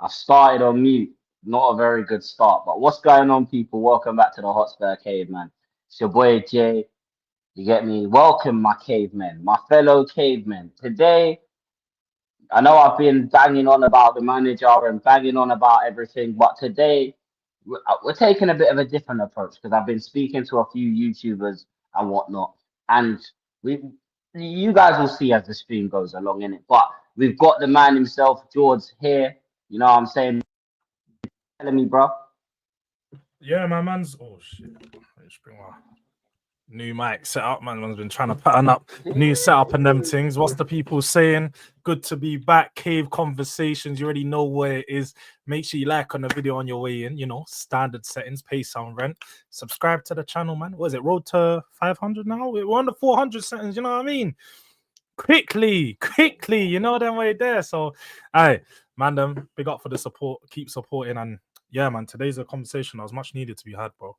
I started on mute. Not a very good start. But what's going on, people? Welcome back to the Hotspur Cave, man. It's your boy Jay. You get me? Welcome, my cavemen, my fellow cavemen. Today, I know I've been banging on about the manager and banging on about everything, but today we're taking a bit of a different approach because I've been speaking to a few YouTubers and whatnot, and we, you guys will see as the stream goes along in it. But we've got the man himself, Jords, here. You know what I'm saying? Telling me, bro. Yeah, my man's. Oh shit! Let's bring my new mic set up. Man's been trying to pattern up new setup and them things. What's the people saying? Good to be back. Cave conversations. You already know where it is. Make sure you like on the video on your way in. You know, standard settings. Pay some rent. Subscribe to the channel, man. What is it? Road to 500 now. We're on the 400 settings. You know what I mean? Quickly. You know them way there. So, hey, man, them big up for the support. Keep supporting and. Yeah, man. Today's a conversation that was much needed to be had, bro.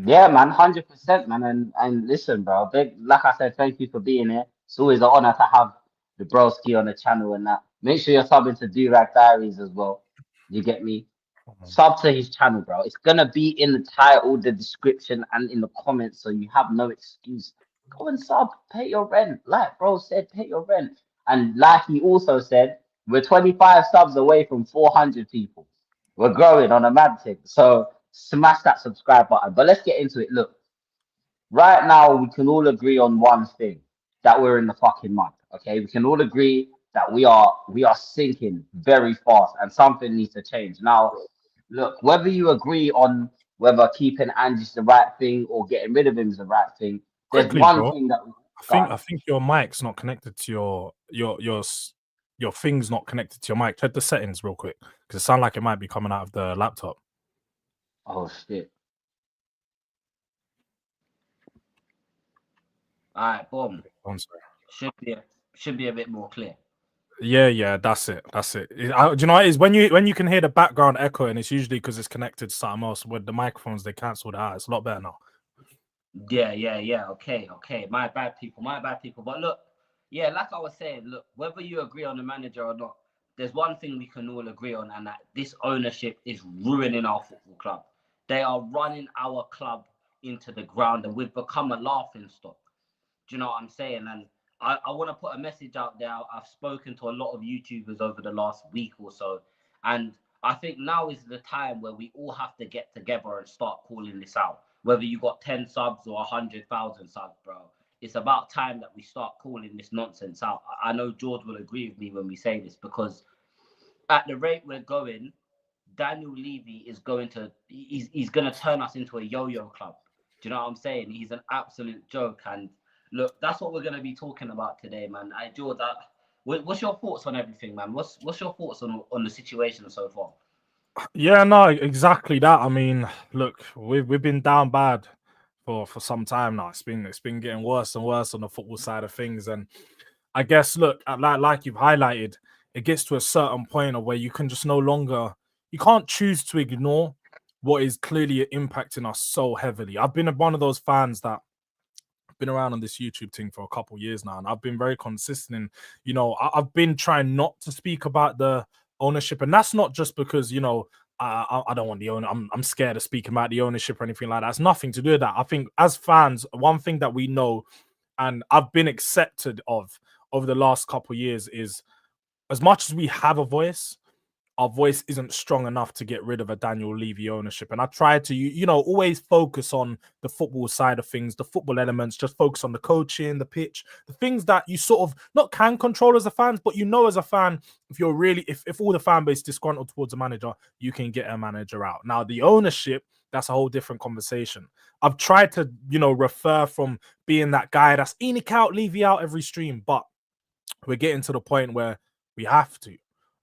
Yeah, man, 100%, man. And listen, bro. Big, like I said, thank you for being here. It's always an honor to have the broski on the channel and that. Make sure you're subbing to Do Rag Diaries as well. You get me? Sub to his channel, bro. It's gonna be in the title, the description, and in the comments, so you have no excuse. Go and sub, pay your rent. Like bro said, pay your rent. And like he also said, we're 25 subs away from 400 people. We're growing on a mad thing. So smash that subscribe button. But let's get into it. Look, right now we can all agree on one thing, that we're in the fucking mud. Okay, we can all agree that we are sinking very fast and something needs to change. Now, look, whether you agree on whether keeping Andy's the right thing or getting rid of him is the right thing, there's Quickly, one bro. thing that I think your mic's not connected to your thing's not connected to your mic. Check the settings real quick because it sounds like it might be coming out of the laptop. Oh shit. All right, boom. I'm sorry. Should be a bit more clear. Yeah, that's it. Do you know what it is? When you can hear the background echo, and it's usually because it's connected to something else. With the microphones, they cancelled it out. It's a lot better now. Yeah. Okay. My bad, people. But look, yeah, like I was saying, look, whether you agree on the manager or not, there's one thing we can all agree on, and that this ownership is ruining our football club. They are running our club into the ground, and we've become a laughing stock. Do you know what I'm saying? And I want to put a message out there. I've spoken to a lot of YouTubers over the last week or so, and I think now is the time where we all have to get together and start calling this out. Whether you got 10 subs or 100,000 subs, bro, it's about time that we start calling this nonsense out. I know George will agree with me when we say this, because at the rate we're going, Daniel Levy is going to he's going to turn us into a yo-yo club. Do you know what I'm saying? He's an absolute joke. And look, that's what we're going to be talking about today, man. George, what's your thoughts on everything, man? What's your thoughts on the situation so far? Yeah, no, exactly that. I mean, look, we've been down bad for some time now. It's been getting worse and worse on the football side of things, and I guess look, like you've highlighted, it gets to a certain point of where you can just no longer, you can't choose to ignore what is clearly impacting us so heavily. I've been one of those fans that been around on this YouTube thing for a couple of years now, and I've been very consistent in, I've been trying not to speak about the ownership, and that's not just because, I don't want the owner. I'm scared of speaking about the ownership or anything like that. It's nothing to do with that. I think as fans, one thing that we know, and I've been accepted of over the last couple of years, is as much as we have a voice, our voice isn't strong enough to get rid of a Daniel Levy ownership. And I try to, always focus on the football side of things, the football elements, just focus on the coaching, the pitch, the things that you sort of not can control as a fan, but as a fan, if you're really, if all the fan base is disgruntled towards a manager, you can get a manager out. Now, the ownership, that's a whole different conversation. I've tried to, refer from being that guy that's Enoch out, Levy out every stream, but we're getting to the point where we have to.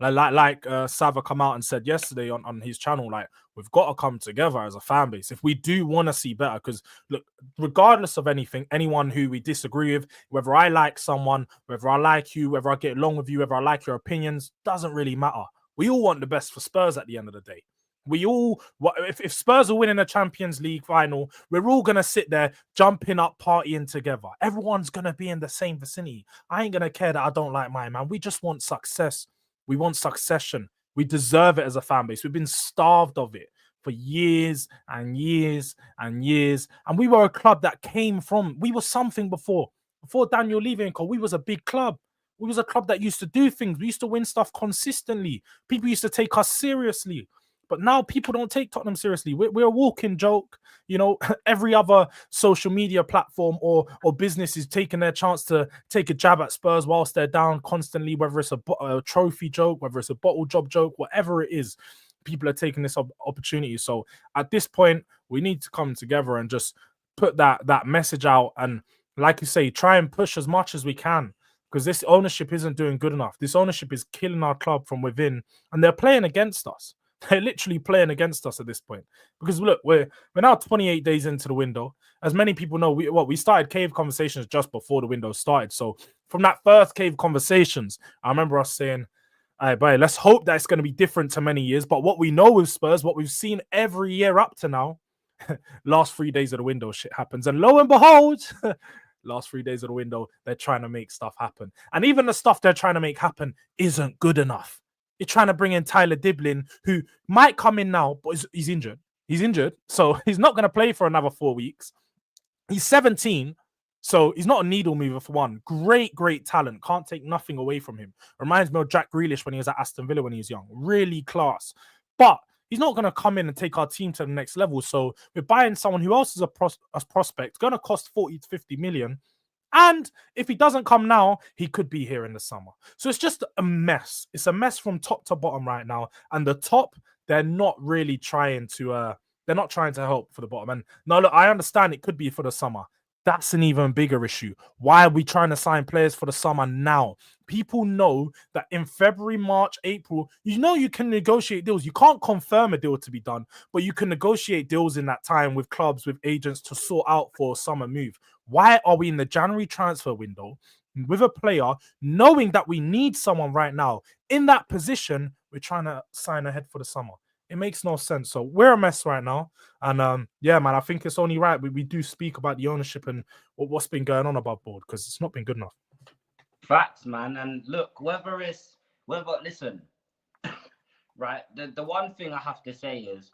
Like Sava come out and said yesterday on his channel, like, we've got to come together as a fan base if we do want to see better. Because look, regardless of anything, anyone who we disagree with, whether I like someone, whether I like you, whether I get along with you, whether I like your opinions, doesn't really matter. We all want the best for Spurs at the end of the day. We all, if Spurs are winning a Champions League final, we're all going to sit there jumping up, partying together. Everyone's going to be in the same vicinity. I ain't going to care that I don't like my man. We just want success. We want succession We deserve it as a fan base. We've been starved of it for years and years and years. And we were a club that we were something before. Before Daniel leaving, we was a big club. We was a club that used to do things. We used to win stuff consistently. People used to take us seriously. But now people don't take Tottenham seriously. We're a walking joke. You know, every other social media platform or business is taking their chance to take a jab at Spurs whilst they're down constantly, whether it's a trophy joke, whether it's a bottle job joke, whatever it is. People are taking this opportunity. So at this point, we need to come together and just put that message out. And like you say, try and push as much as we can, because this ownership isn't doing good enough. This ownership is killing our club from within, and they're playing against us. They're literally playing against us at this point. Because look, we're now 28 days into the window. As many people know, we started cave conversations just before the window started. So from that first cave conversations, I remember us saying, all right, bye, let's hope that it's going to be different to many years. But what we know with Spurs, what we've seen every year up to now, last 3 days of the window, shit happens. And lo and behold, last 3 days of the window, they're trying to make stuff happen. And even the stuff they're trying to make happen isn't good enough. You're trying to bring in Tyler Diblin, who might come in now, but he's injured. He's injured, so he's not going to play for another 4 weeks. He's 17, so he's not a needle mover for one. Great talent. Can't take nothing away from hhim. Reminds me of Jack Grealish when he was at Aston Villa when he was young. Really class. But he's not going to come in and take our team to the next level. So we're buying someone who else is a prospect, going to cost 40 to 50 million. And if he doesn't come now, he could be here in the summer. So it's just a mess. It's a mess from top to bottom right now. And the top, they're not really trying to help for the bottom. And no, look, I understand it could be for the summer. That's an even bigger issue. Why are we trying to sign players for the summer now? People know that in February, March, April, you can negotiate deals. You can't confirm a deal to be done, but you can negotiate deals in that time with clubs, with agents to sort out for a summer move. Why are we in the January transfer window with a player knowing that we need someone right now in that position? We're trying to sign ahead for the summer. It makes no sense. So we're a mess right now. And yeah, man, I think it's only right we do speak about the ownership and what's been going on above board, because it's not been good enough. Facts, man. And look, listen, right, the one thing I have to say is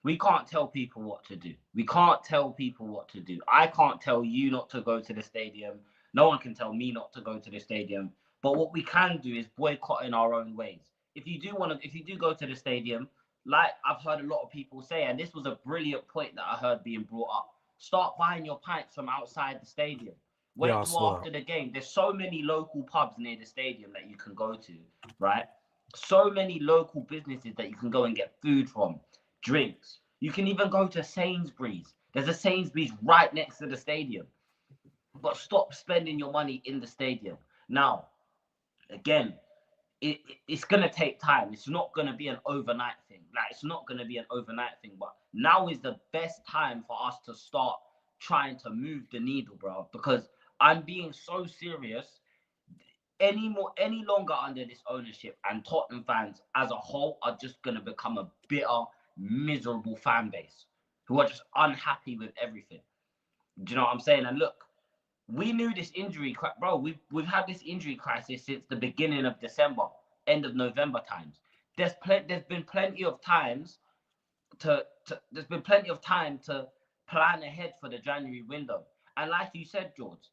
we can't tell people what to do. We can't tell people what to do. I can't tell you not to go to the stadium. No one can tell me not to go to the stadium. But what we can do is boycott in our own ways. If you do go to the stadium, like I've heard a lot of people say, and this was a brilliant point that I heard being brought up, start buying your pints from outside the stadium. Wait till after the game. There's so many local pubs near the stadium that you can go to, right? So many local businesses that you can go and get food from, drinks. You can even go to Sainsbury's. There's a Sainsbury's right next to the stadium. But stop spending your money in the stadium. Now, again, it's going to take time. It's not going to be an overnight thing. But now is the best time for us to start trying to move the needle, bro. Because I'm being so serious. Any longer under this ownership, and Tottenham fans as a whole are just going to become a bitter, miserable fan base who are just unhappy with everything. Do you know what I'm saying? And look, we knew this injury, bro. We've had this injury crisis since the beginning of December, end of November times. There's been plenty of time to plan ahead for the January window. And like you said, Jords,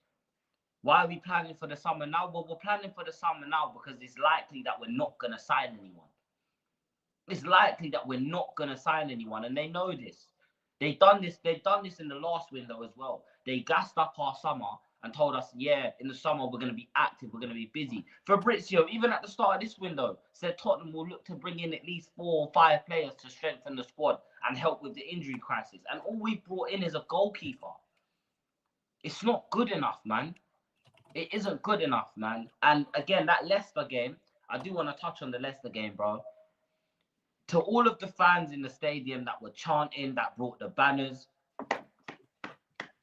why are we planning for the summer now? Well, we're planning for the summer now because it's likely that we're not gonna sign anyone. And they know this. They've done this in the last window as well. They gassed up our summer and told us, yeah, in the summer we're going to be active, we're going to be busy. Fabrizio, even at the start of this window, said Tottenham will look to bring in at least 4 or 5 players to strengthen the squad and help with the injury crisis. And all we brought in is a goalkeeper. It's not good enough, man. It isn't good enough, man. And again, that Leicester game, I do want to touch on the Leicester game, bro. To all of the fans in the stadium that were chanting, that brought the banners,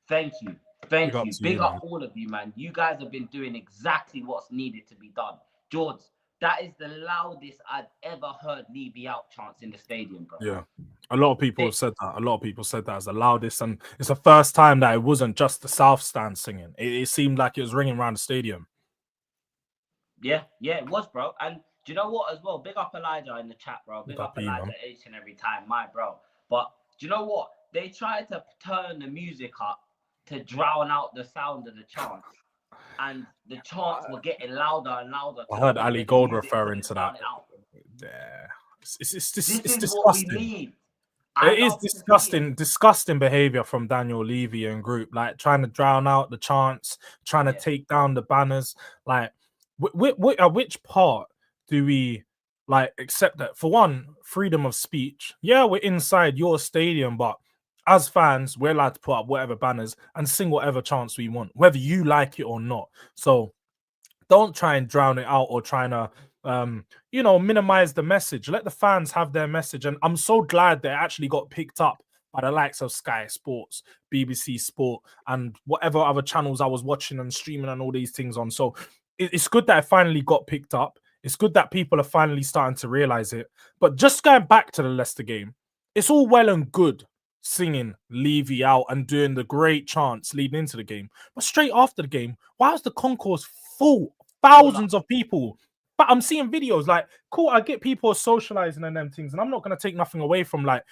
thank you. Big up all of you, man. You guys have been doing exactly what's needed to be done. Jords, that is the loudest I've ever heard Lee be out chants in the stadium, bro. Yeah. A lot of people have said that. A lot of people said that as the loudest. And it's the first time that it wasn't just the South stand singing. It seemed like it was ringing around the stadium. Yeah, it was, bro. And do you know what as well? Big up Elijah in the chat, bro. Big up Guppy, Elijah man. each and every time, my bro. But do you know what? They tried to turn the music up to drown out the sound of the chants. And the chants were getting louder and louder I to the heard point Ali where the Gold music referring couldn't to that. drown it out. Yeah, This it's is what we disgusting. need. I It is love to see it. disgusting behavior from Daniel Levy and group, like trying to drown out the chants, trying to Yeah. take down the banners. Like, at which part do we like accept that? For one, freedom of speech. Yeah, we're inside your stadium, but as fans, we're allowed to put up whatever banners and sing whatever chants we want, whether you like it or not. So don't try and drown it out or trying to minimize the message. Let the fans have their message. And I'm so glad they actually got picked up by the likes of Sky Sports, BBC Sport, and whatever other channels I was watching and streaming and all these things on. So it's good that it finally got picked up. It's good that people are finally starting to realize it. But just going back to the Leicester game, it's all well and good singing Levy out and doing the great chants leading into the game. But straight after the game, why was the concourse full? Full up. Thousands of people. But I'm seeing videos like, cool, I get people socializing and them things, and I'm not going to take nothing away from like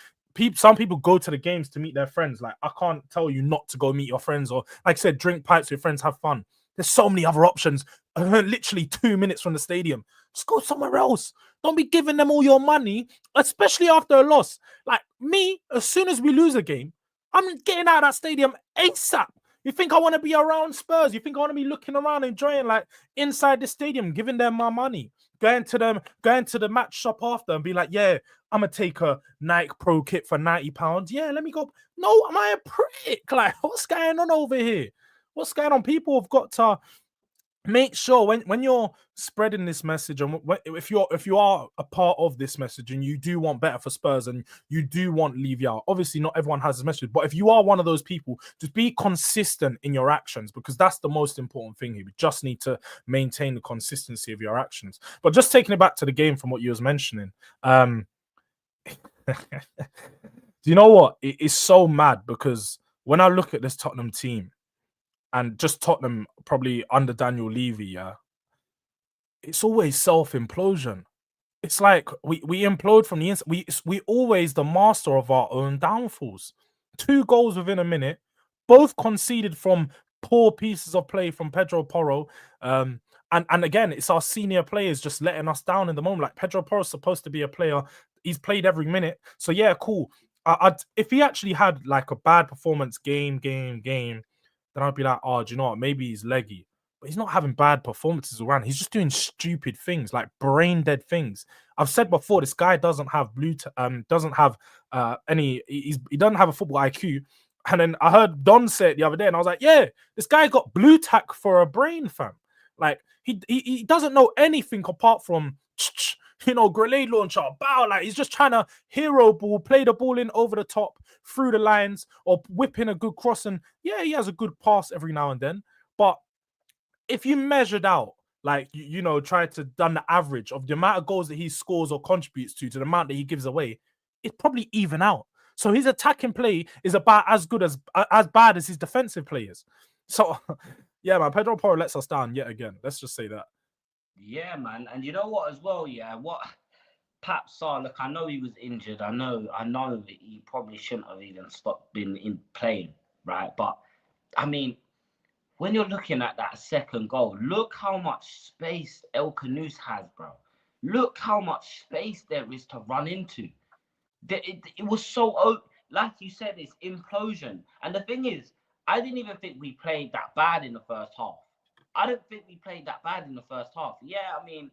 some people go to the games to meet their friends. Like, I can't tell you not to go meet your friends or, like I said, drink pints with your friends, have fun. There's so many other options. Literally 2 minutes from the stadium. Just go somewhere else. Don't be giving them all your money, especially after a loss. Like me, as soon as we lose a game, I'm getting out of that stadium ASAP. You think I want to be around Spurs? You think I want to be looking around, enjoying like inside the stadium, giving them my money, going to the match shop after and be like, yeah, I'm gonna take a Nike Pro kit for £90. Yeah, let me go. No, am I a prick? Like, what's going on over here? What's going on? People have got to make sure when you're spreading this message, and if you are a part of this message and you do want better for Spurs and you do want Levy out, obviously not everyone has this message, but if you are one of those people, just be consistent in your actions, because that's the most important thing here. We just need to maintain the consistency of your actions. But just taking it back to the game from what you was mentioning, do you know what? It is so mad because when I look at this Tottenham team, and just Tottenham probably under Daniel Levy, yeah, it's always self-implosion. It's like we implode from the inside. We always the master of our own downfalls. 2 goals within a minute, both conceded from poor pieces of play from Pedro Porro. And again, it's our senior players just letting us down in the moment. Like, Pedro Porro is supposed to be a player. He's played every minute. So yeah, cool. If he actually had like a bad performance game, then I'd be like, oh, do you know what? Maybe he's leggy. But he's not having bad performances around. He's just doing stupid things, like brain dead things. I've said before, this guy doesn't have doesn't have he doesn't have a football IQ. And then I heard Don say it the other day, and I was like, yeah, this guy got blue tack for a brain, fam. Like, he doesn't know anything apart from grenade launcher, bow. Like, he's just trying to hero ball, play the ball in over the top, through the lines, or whip in a good cross. And yeah, he has a good pass every now and then. But if you measured out, like, try to done the average of the amount of goals that he scores or contributes to the amount that he gives away, it's probably even out. So his attacking play is about as good as bad as his defensive players. So yeah, man, Pedro Porro lets us down yet again. Let's just say that. Yeah, man. And you know what as well, yeah, what Pap Sar, look, I know he was injured. I know that he probably shouldn't have even stopped being in playing, right? But I mean, when you're looking at that second goal, look how much space El Canus has, bro. Look how much space there is to run into. It was so, like you said, it's implosion. And the thing is, I didn't even think we played that bad in the first half. I don't think we played that bad in the first half. Yeah, I mean,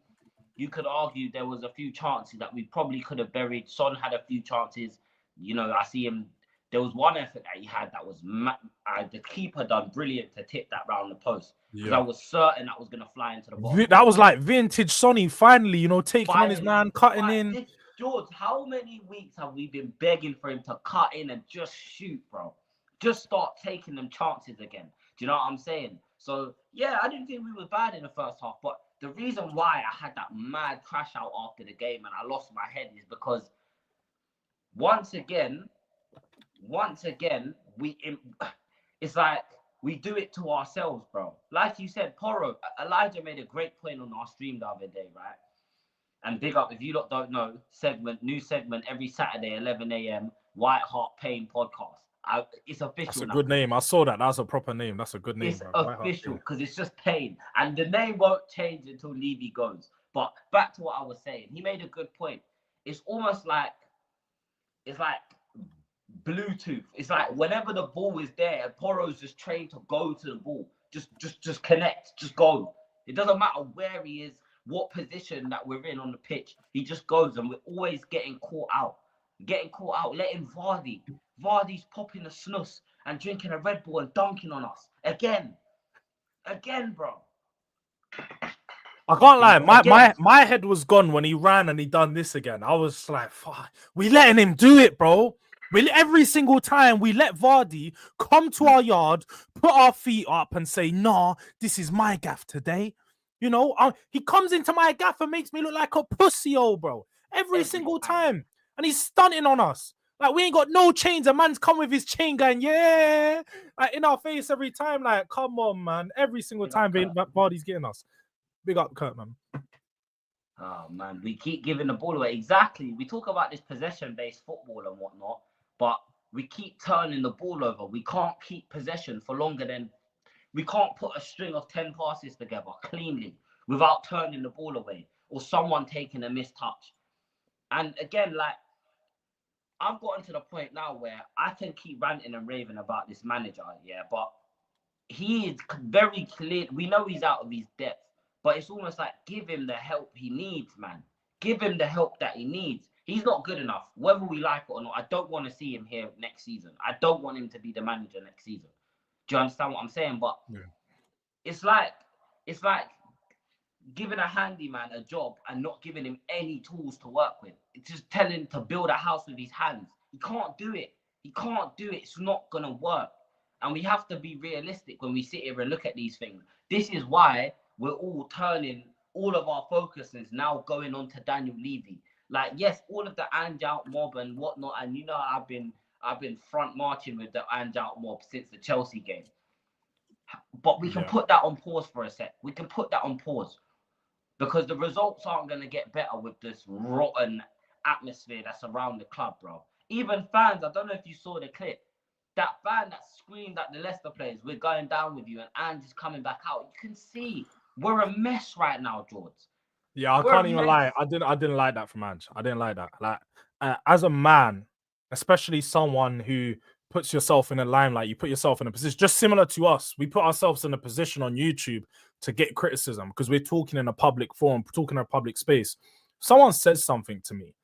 you could argue there was a few chances that we probably could have buried. Son had a few chances. I see him. There was one effort that he had that was the keeper done brilliant to tip that round the post, because I Yeah. was certain that was going to fly into the bottom That corner. was like vintage Sonny finally, taking on his Finally, man, cutting in. Jords, how many weeks have we been begging for him to cut in and just shoot, bro? Just start taking them chances again. Do you know what I'm saying? So, yeah, I didn't think we were bad in the first half, but the reason why I had that mad crash out after the game and I lost my head is because once again, it's like we do it to ourselves, bro. Like you said, Elijah made a great point on our stream the other day, right? And big up, if you lot don't know, new segment every Saturday, 11 a.m., White Hart Pain podcast. It's That's official a now. good name. I saw that. That's a proper name. That's a good name, It's bro. White Hart official Pain. because it's just Pain. And the name won't change until Levy goes. But back to what I was saying, he made a good point. It's almost like, it's like Bluetooth. It's like whenever the ball is there, Poro's just trained to go to the ball. Just connect. Just go. It doesn't matter where he is, what position that we're in on the pitch. He just goes, and we're always getting caught out. Letting Vardy's popping a snus and drinking a Red Bull and dunking on us again, bro. I can't lie. Again. My head was gone when he ran and he done this again. I was like, fuck, we letting him do it, bro. Every single time we let Vardy come to our yard, put our feet up and say, nah, this is my gaff today. You know, he comes into my gaff and makes me look like a pussy, bro. Every single time. And he's stunting on us. Like, we ain't got no chains. A man's come with his chain going, yeah. Like, in our face every time. Like, come on, man. Every single time Vardy's getting us. Big up Kurt, man. Oh, man. We keep giving the ball away. Exactly. We talk about this possession-based football and whatnot, but we keep turning the ball over. We can't keep possession for longer than... We can't put a string of 10 passes together cleanly without turning the ball away or someone taking a missed touch. And again, like, I've gotten to the point now where I can keep ranting and raving about this manager, yeah, but he is very clear. We know he's out of his depth, but it's almost like give him the help he needs, man. Give him the help that he needs. He's not good enough, whether we like it or not. I don't want to see him here next season. I don't want him to be the manager next season. Do you understand what I'm saying? But it's like giving a handyman a job and not giving him any tools to work with. It's just telling him to build a house with his hands. He can't do it. It's not gonna work. And we have to be realistic when we sit here and look at these things. This is why we're all turning all of our focus is now going on to Daniel Levy. Like, yes, all of the Ange out mob and whatnot, and you know I've been front marching with the Ange out mob since the Chelsea game. But we can put that on pause for a sec. We can put that on pause because the results aren't going to get better with this rotten atmosphere that's around the club, bro. Even fans, I don't know if you saw the clip. That fan that screamed at the Leicester players, we're going down with you, and Ange is coming back out. You can see we're a mess right now, Jords. Yeah, I can't even lie. I didn't like that from Ange. I didn't like that. Like, as a man, especially someone who puts yourself in a limelight, you put yourself in a position just similar to us. We put ourselves in a position on YouTube to get criticism because we're talking in a public forum, talking in a public space. Someone says something to me,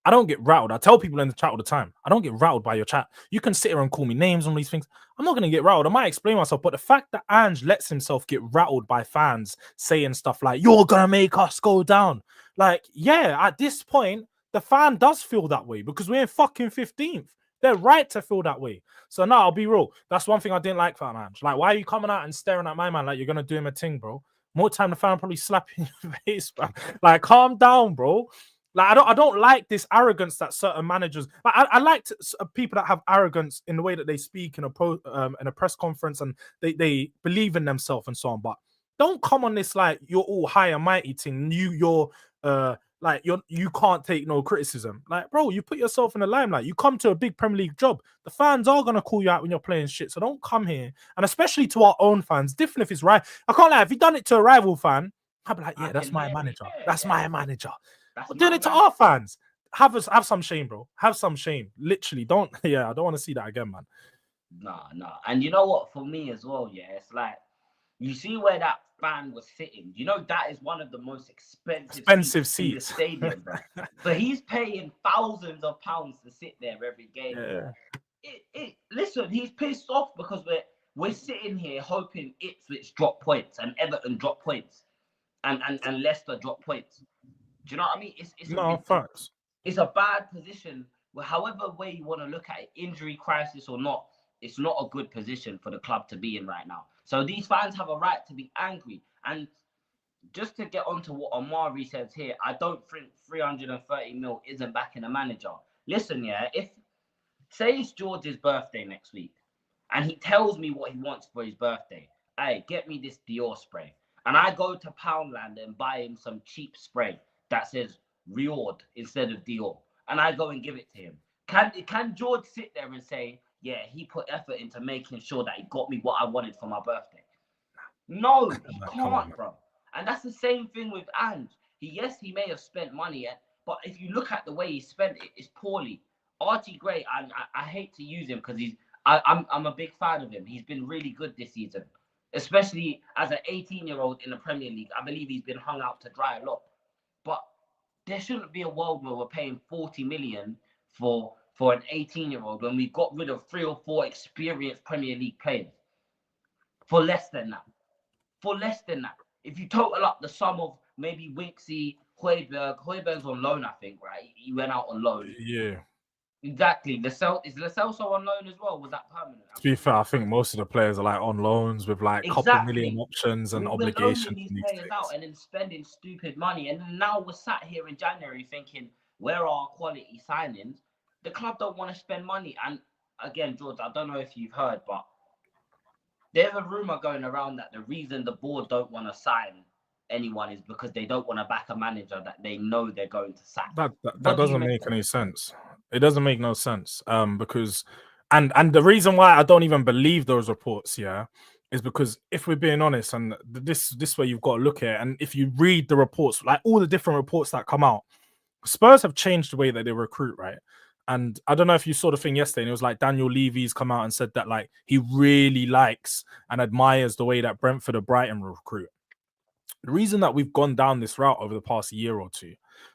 I don't get rattled. I tell people in the chat all the time, I don't get rattled by your chat. You can sit here and call me names on these things. I'm not going to get rattled. I might explain myself, but the fact that Ange lets himself get rattled by fans saying stuff like, you're going to make us go down. Like, yeah, at this point, the fan does feel that way because we're in fucking 15th. They're right to feel that way. So now I'll be real. That's one thing I didn't like for Ange. Like, why are you coming out and staring at my man like you're going to do him a thing, bro? More time the fan probably slap you in your face, bro. Like, calm down, bro. Like, I don't like this arrogance that certain managers. Like, I like people that have arrogance in the way that they speak in a press conference and they believe in themselves and so on. But don't come on this like you're all high and mighty thing. You can't take no criticism. Like, bro, you put yourself in the limelight. You come to a big Premier League job. The fans are gonna call you out when you're playing shit. So don't come here, and especially to our own fans. Different if it's right. I can't lie. If you done it to a rival fan, I'd be like, yeah, that's my manager. That's my manager. But doing it to our fans, have some shame, bro. Have some shame. Literally, don't. Yeah, I don't want to see that again, man. Nah. And you know what? For me as well, yeah, it's like you see where that fan was sitting. You know that is one of the most expensive seats in the stadium, bro. So he's paying thousands of pounds to sit there every game. Yeah. Listen, he's pissed off because we're sitting here hoping Ipswich drop points and Everton drop points and Leicester drop points. Do you know what I mean? Facts. It's a bad position. However way you want to look at it, injury crisis or not, it's not a good position for the club to be in right now. So these fans have a right to be angry. And just to get on to what Amari says here, I don't think 330 mil isn't backing a manager. Listen, yeah, say it's George's birthday next week, and he tells me what he wants for his birthday. Hey, get me this Dior spray. And I go to Poundland and buy him some cheap spray. that says Riord instead of Dior, and I go and give it to him. Can George sit there and say, yeah, he put effort into making sure that he got me what I wanted for my birthday? No, he can't, bro. And that's the same thing with Ange. He may have spent money, but if you look at the way he spent it, it's poorly. Archie Gray, I hate to use him because I'm a big fan of him. He's been really good this season, especially as an 18-year-old in the Premier League. I believe he's been hung out to dry a lot. But there shouldn't be a world where we're paying 40 million for an 18-year-old when we got rid of 3 or 4 experienced Premier League players for less than that. For less than that. If you total up the sum of maybe Winksy, Højbjerg's on loan, I think, right? He went out on loan. Yeah. Exactly. Is Lo Celso on loan as well? Was that permanent? To be fair, I think most of the players are like on loans with like couple million options and obligations. These players out and then spending stupid money. And then now we're sat here in January thinking, where are our quality signings? The club don't want to spend money. And again, Jords, I don't know if you've heard, but there's a rumor going around that the reason the board don't want to sign anyone is because they don't want to back a manager that they know they're going to sack. That doesn't make any sense. It doesn't make no sense. Because and the reason why I don't even believe those reports, is because if we're being honest, and this way you've got to look at it, and if you read the reports, like all the different reports that come out, Spurs have changed the way that they recruit, right? And I don't know if you saw the thing yesterday, and it was like Daniel Levy's come out and said that like he really likes and admires the way that Brentford or Brighton recruit. The reason that we've gone down this route over the past year or two,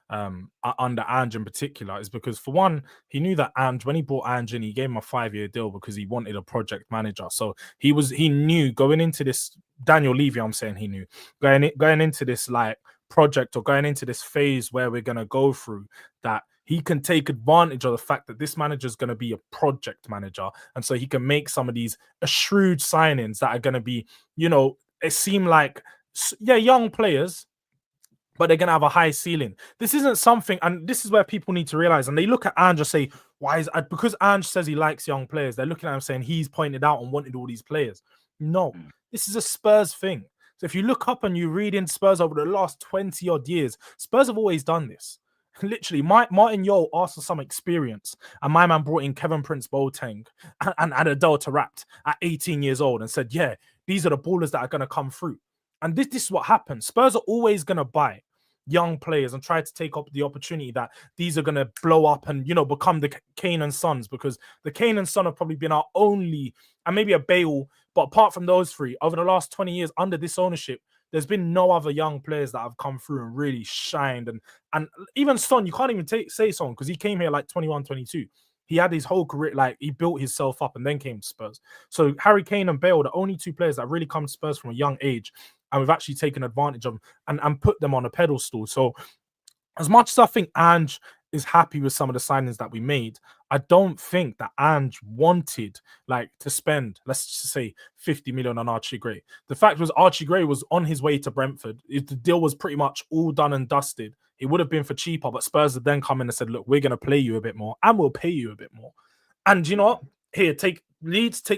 under Ange in particular, is because for one, he knew that Ange, when he brought Ange in, he gave him a 5-year deal because he wanted a project manager. So he knew going into this, Daniel Levy, I'm saying he knew going into this like project or going into this phase where we're going to go through, that he can take advantage of the fact that this manager is going to be a project manager. And so he can make some of these shrewd signings that are going to be, it seemed like, young players, but they're going to have a high ceiling. This isn't something, and this is where people need to realize, and they look at Ange and say, why is because Ange says he likes young players, they're looking at him saying he's pointed out and wanted all these players. No, this is a Spurs thing. So if you look up and you read in Spurs over the last 20 odd years, Spurs have always done this. Literally, Martin Yeo asked for some experience, and my man brought in Kevin Prince Boateng and Adel Taarabt at 18 years old and said, yeah, these are the ballers that are going to come through. And this is what happens. Spurs are always going to buy young players and try to take up the opportunity that these are going to blow up and, become the Kane and Sons, because the Kane and Son have probably been our only, and maybe a Bale, but apart from those three, over the last 20 years under this ownership, there's been no other young players that have come through and really shined. And even Son, you can't even say Son because he came here like 21, 22. He had his whole career, like he built himself up and then came to Spurs. So Harry Kane and Bale, the only 2 players that really come to Spurs from a young age, and we've actually taken advantage of them and put them on a pedestal. So as much as I think Ange is happy with some of the signings that we made, I don't think that Ange wanted to spend, let's just say, 50 million on Archie Gray. The fact was Archie Gray was on his way to Brentford. The deal was pretty much all done and dusted. It would have been for cheaper, but Spurs had then come in and said, look, we're going to play you a bit more and we'll pay you a bit more. And you know what? Here, take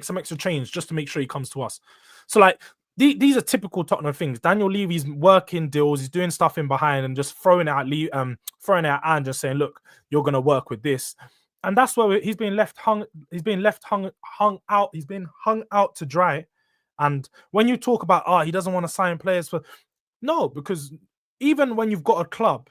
some extra change just to make sure he comes to us. So these are typical Tottenham things. Daniel Levy's working deals, he's doing stuff in behind and just throwing it at Ange and saying, look, you're going to work with this. And that's where he's been hung out to dry. And when you talk about, he doesn't want to sign players no, because even when you've got a club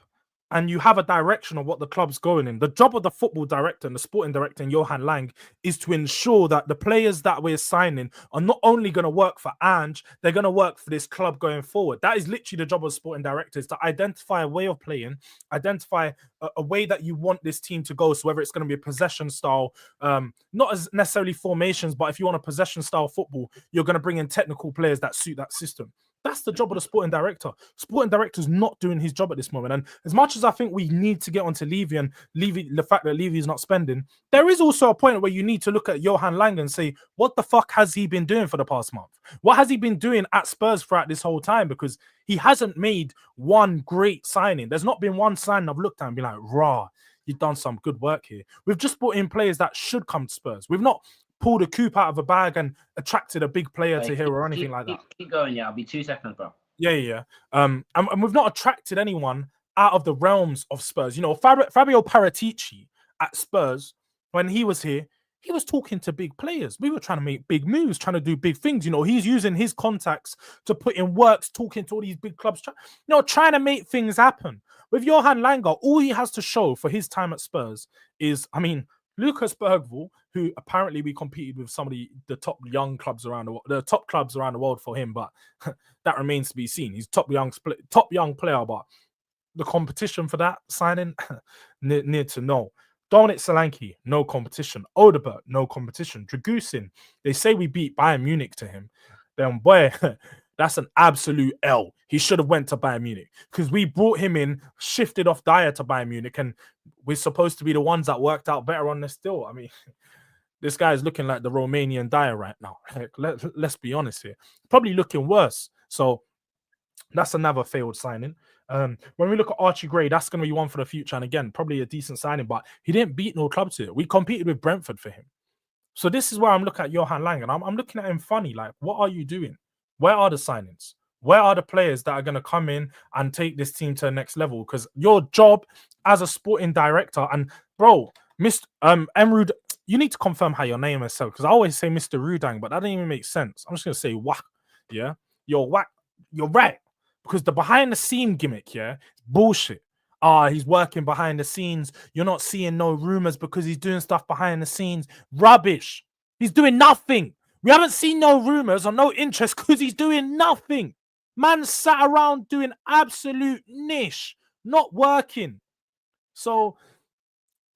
and you have a direction of what the club's going in, the job of the football director and the sporting director in Johan Lang is to ensure that the players that we're signing are not only going to work for Ange, they're going to work for this club going forward. That is literally the job of sporting directors, to identify a way of playing, identify a way that you want this team to go. So whether it's going to be a possession style, not as necessarily formations, but if you want a possession style football, you're going to bring in technical players that suit that system. That's the job of the sporting director. Sporting director's not doing his job at this moment. And as much as I think we need to get onto Levy and the fact that Levy is not spending, there is also a point where you need to look at Johan Lang and say, what the fuck has he been doing for the past month? What has he been doing at Spurs throughout this whole time? Because he hasn't made one great signing. There's not been one signing I've looked at and been like, rah, you've done some good work here. We've just brought in players that should come to Spurs. We've not pulled a coup out of a bag and attracted a big player to here or anything like that. Keep going, yeah. I'll be 2 seconds, bro. Yeah. And we've not attracted anyone out of the realms of Spurs. You know, Fabio Paratici at Spurs, when he was here, he was talking to big players. We were trying to make big moves, trying to do big things. You know, he's using his contacts to put in works, talking to all these big clubs, trying to make things happen. With Johan Langer, all he has to show for his time at Spurs is, I mean, Lucas Bergvall, who apparently we competed with some of the top young clubs around the world, the top clubs around the world for him, but that remains to be seen. He's top young player, but the competition for that signing, near to no. Dominic Solanke, no competition. Odegaard, no competition. Dragusin, they say we beat Bayern Munich to him. Then, boy, that's an absolute L. He should have went to Bayern Munich because we brought him in, shifted off Dyer to Bayern Munich, and we're supposed to be the ones that worked out better on this still. I mean, this guy is looking like the Romanian Dyer right now. Let's be honest here. Probably looking worse. So that's another failed signing. When we look at Archie Gray, that's going to be one for the future. And again, probably a decent signing, but he didn't beat no clubs here. We competed with Brentford for him. So this is where I'm looking at Johan Lang, and I'm looking at him funny. Like, what are you doing? Where are the signings? Where are the players that are going to come in and take this team to the next level? Because your job as a sporting director, and bro, Mr. Emrud, you need to confirm how your name is so, because I always say Mr. Rudang, but that doesn't even make sense. I'm just going to say whack. Yeah, you're whack. You're right. Because the behind the scene gimmick, yeah, it's bullshit. He's working behind the scenes. You're not seeing no rumors because he's doing stuff behind the scenes. Rubbish. He's doing nothing. We haven't seen no rumors or no interest because he's doing nothing. Man sat around doing absolute niche, not working. So,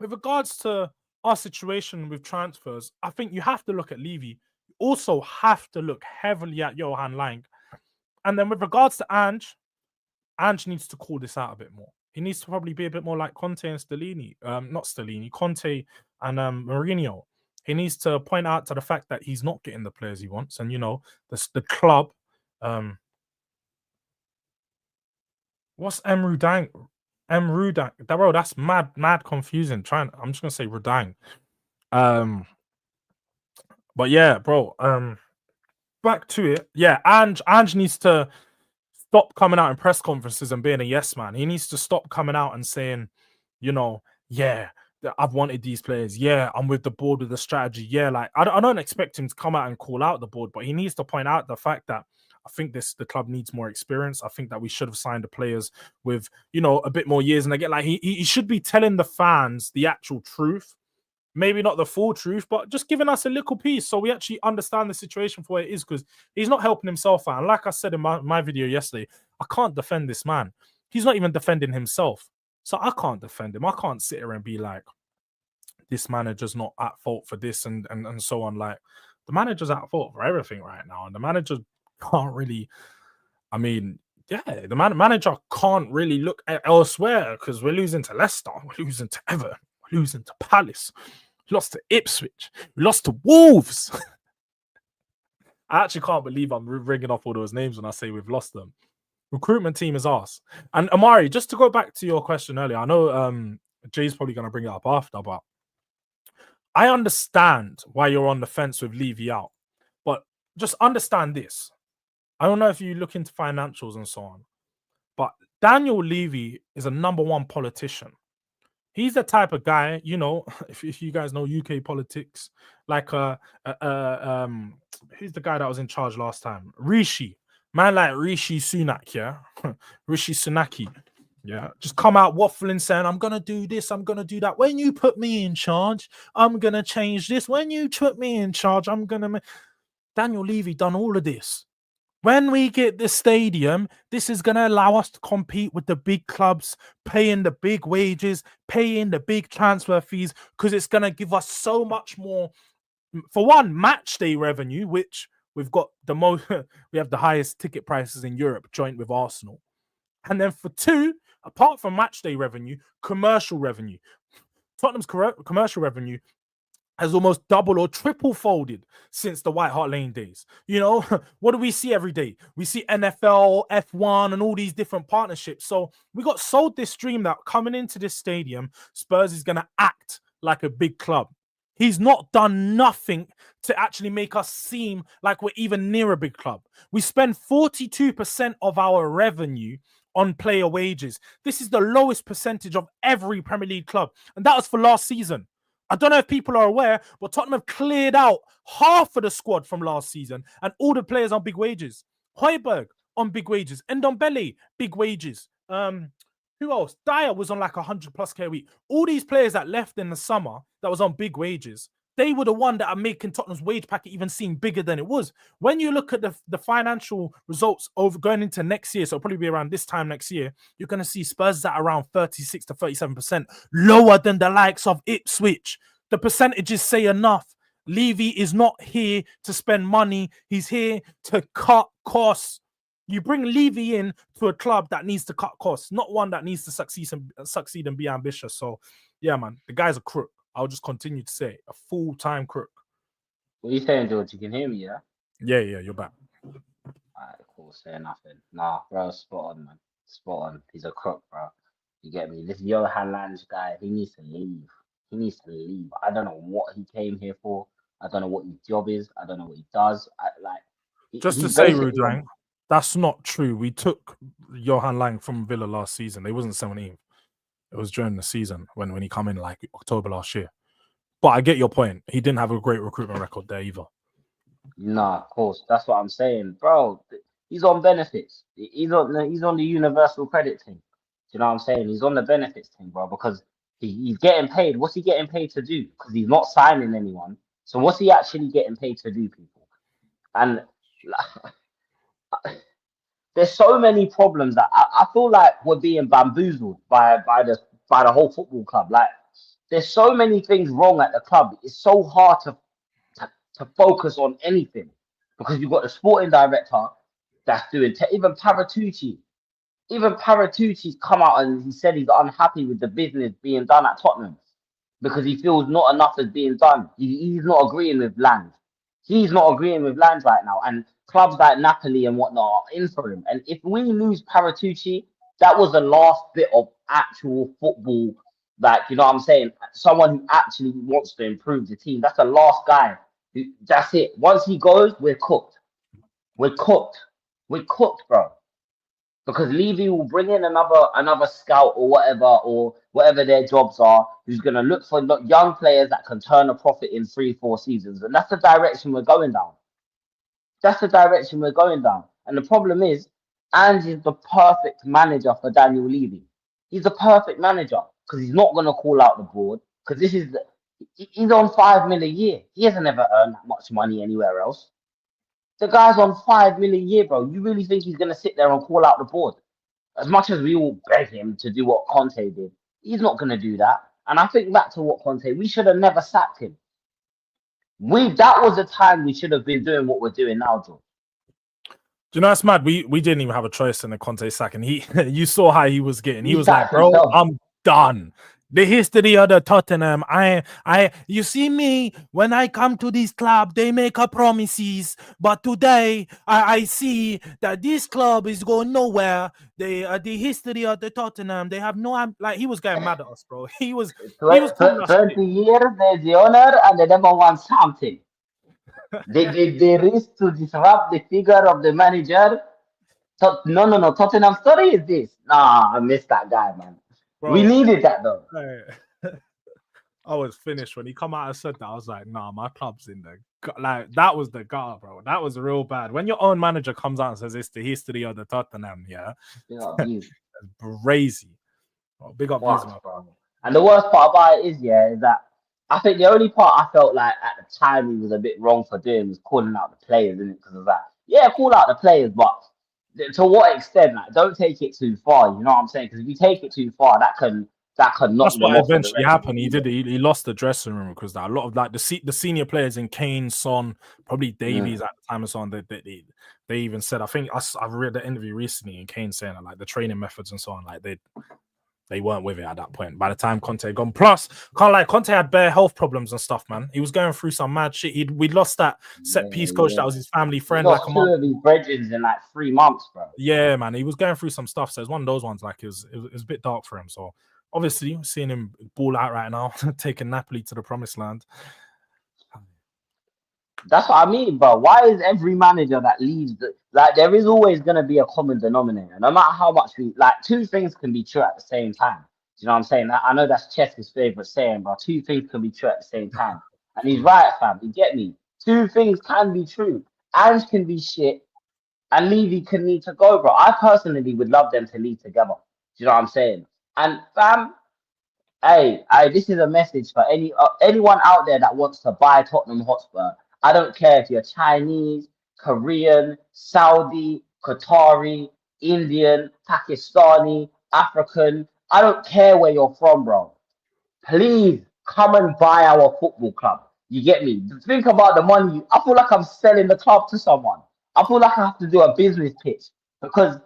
with regards to our situation with transfers, I think you have to look at Levy. You also have to look heavily at Johan Lang. And then with regards to Ange needs to call this out a bit more. He needs to probably be a bit more like Conte and Stellini. Not Stellini, Conte and Mourinho. He needs to point out to the fact that he's not getting the players he wants. And, you know, the club... what's Rudang? Rudang. Bro, that's mad confusing. I'm just going to say Rudang. But yeah, bro, back to it. Yeah, Ange needs to stop coming out in press conferences and being a yes man. He needs to stop coming out and saying, you know, yeah, I've wanted these players. Yeah, I'm with the board with the strategy. Yeah, like I don't expect him to come out and call out the board, but he needs to point out the fact that I think the club needs more experience. I think that we should have signed the players with, you know, a bit more years. And again, like he should be telling the fans the actual truth. Maybe not the full truth, but just giving us a little piece so we actually understand the situation for what it is, because he's not helping himself out. And like I said in my video yesterday, I can't defend this man. He's not even defending himself. So I can't defend him. I can't sit here and be like, this manager's not at fault for this and so on. Like, the manager's at fault for everything right now. And the manager can't really, I mean, yeah, the manager can't really look elsewhere because we're losing to Leicester, we're losing to Everton, we're losing to Palace, we lost to Ipswich, we lost to Wolves. I actually can't believe I'm ringing off all those names when I say we've lost them. Recruitment team is arse. And Amari, just to go back to your question earlier, I know Jay's probably going to bring it up after, but I understand why you're on the fence with Levy out. But just understand this. I don't know if you look into financials and so on, but Daniel Levy is a number one politician. He's the type of guy, you know, if you guys know UK politics, like who's the guy that was in charge last time? Rishi. Man like Rishi Sunak, yeah? Rishi Sunaki. Yeah. Just come out waffling saying, I'm going to do this, I'm going to do that. When you put me in charge, I'm going to change this. When you put me in charge, I'm going to... Daniel Levy done all of this. When we get the stadium, this is going to allow us to compete with the big clubs, paying the big wages, paying the big transfer fees, because it's going to give us so much more. For one, match day revenue, which we've got the most, we have the highest ticket prices in Europe, joint with Arsenal. And then for two, apart from match day revenue, commercial revenue. Tottenham's commercial revenue has almost double or triple folded since the White Hart Lane days. You know, what do we see every day? We see NFL, F1, and all these different partnerships. So we got sold this dream that coming into this stadium, Spurs is going to act like a big club. He's not done nothing to actually make us seem like we're even near a big club. We spend 42% of our revenue on player wages. This is the lowest percentage of every Premier League club. And that was for last season. I don't know if people are aware, but Tottenham have cleared out half of the squad from last season and all the players on big wages. Højbjerg on big wages. Ndombele, big wages. Who else? Dyer was on like 100+ K a week. All these players that left in the summer that was on big wages, they were the one that are making Tottenham's wage packet even seem bigger than it was. When you look at the financial results over going into next year, so it'll probably be around this time next year, you're going to see Spurs at around 36 to 37%, lower than the likes of Ipswich. The percentages say enough. Levy is not here to spend money. He's here to cut costs. You bring Levy in to a club that needs to cut costs, not one that needs to succeed and be ambitious. So, yeah, man, the guy's a crook. I'll just continue to say a full-time crook. What are you saying, George? You can hear me, yeah? Yeah, you're back. Alright, cool. Say nothing. Nah, bro, spot on, man. Spot on. He's a crook, bro. You get me? This Johan Lange guy, he needs to leave. He needs to leave. I don't know what he came here for. I don't know what his job is. I don't know what he does. Just to say, Rudang, that's not true. We took Johan Lange from Villa last season. They wasn't 17th. It was during the season when he come in like October last year. But I get your point. He didn't have a great recruitment record there either. Nah, of course. That's what I'm saying. Bro, he's on benefits. He's on the universal credit thing. Do you know what I'm saying? He's on the benefits thing, bro, because he's getting paid. What's he getting paid to do? Because he's not signing anyone. So what's he actually getting paid to do, people? And there's so many problems that I feel like we're being bamboozled by the whole football club. Like, there's so many things wrong at the club. It's so hard to focus on anything because you've got the sporting director that's doing even Paratucci. Even Paratucci's come out and he said he's unhappy with the business being done at Tottenham because he feels not enough is being done. He's not agreeing with Land. He's not agreeing with Land right now. And clubs like Napoli and whatnot are in for him. And if we lose Paratucci, that was the last bit of actual football. Like, you know what I'm saying? Someone who actually wants to improve the team. That's the last guy. That's it. Once he goes, we're cooked. We're cooked. We're cooked, bro. Because Levy will bring in another scout or whatever their jobs are, who's going to look for young players that can turn a profit in 3-4 seasons. And that's the direction we're going down. That's the direction we're going down. And the problem is, Ange is the perfect manager for Daniel Levy. He's the perfect manager because he's not going to call out the board because he's on 5 million a year. He hasn't ever earned that much money anywhere else. The guy's on 5 million a year, bro. You really think he's going to sit there and call out the board? As much as we all beg him to do what Conte did, he's not going to do that. And I think back to what Conte, we should have never sacked him. That was the time we should have been doing what we're doing now, George. Do you know that's mad? We didn't even have a choice in the Conte sack, and you saw how he was getting. He was like, "Bro, I'm done." The history of the Tottenham. You see me when I come to this club, they make a promises, but today I see that this club is going nowhere. The history of the Tottenham, they have no like. He was getting mad at us, bro. He was 20 years there's the owner and they never won something. they risk to disrupt the figure of the manager. No. Tottenham story is this. Nah, I missed that guy, man. Bro, we needed that though. I was finished when he come out and said that. I was like, nah, my club's in there. Like, that was the gutter, bro. That was real bad. When your own manager comes out and says it's the history of the Tottenham, yeah. That's crazy. Oh, big up views, bro. And the worst part about it is that I think the only part I felt like at the time he was a bit wrong for doing was calling out the players, isn't it? Because of that. Yeah, call out the players, but to what extent? Like, don't take it too far. You know what I'm saying? Because if you take it too far, that can knock That's them what off eventually happened. He lost the dressing room because a lot of like the senior players in Kane, Son, probably Davies at the time and so on. They even said, I think I've read the interview recently in Kane saying that, like, the training methods and so on, like they weren't with it at that point. By the time Conte had gone, plus Conte had bare health problems and stuff, man. He was going through some mad shit. We lost that set piece coach that was his family friend. He lost two of his brethren in like 3 months, bro. Yeah, man. He was going through some stuff. So it's one of those ones, like, it was a bit dark for him. So obviously, seeing him ball out right now, taking Napoli to the promised land. That's what I mean, bro. Why is every manager that leaves like there is always gonna be a common denominator, no matter how much we like two things can be true at the same time. Do you know what I'm saying? I know that's Chess's favorite saying, but two things can be true at the same time. And he's Mm. right, fam. You get me? Two things can be true. Ange can be shit, and Levy can need to go, bro. I personally would love them to leave together. Do you know what I'm saying? And fam, hey, this is a message for anyone out there that wants to buy Tottenham Hotspur. I don't care if you're Chinese, Korean, Saudi, Qatari, Indian, Pakistani, African. I don't care where you're from, bro. Please come and buy our football club. You get me? Think about the money. I feel like I'm selling the club to someone. I feel like I have to do a business pitch because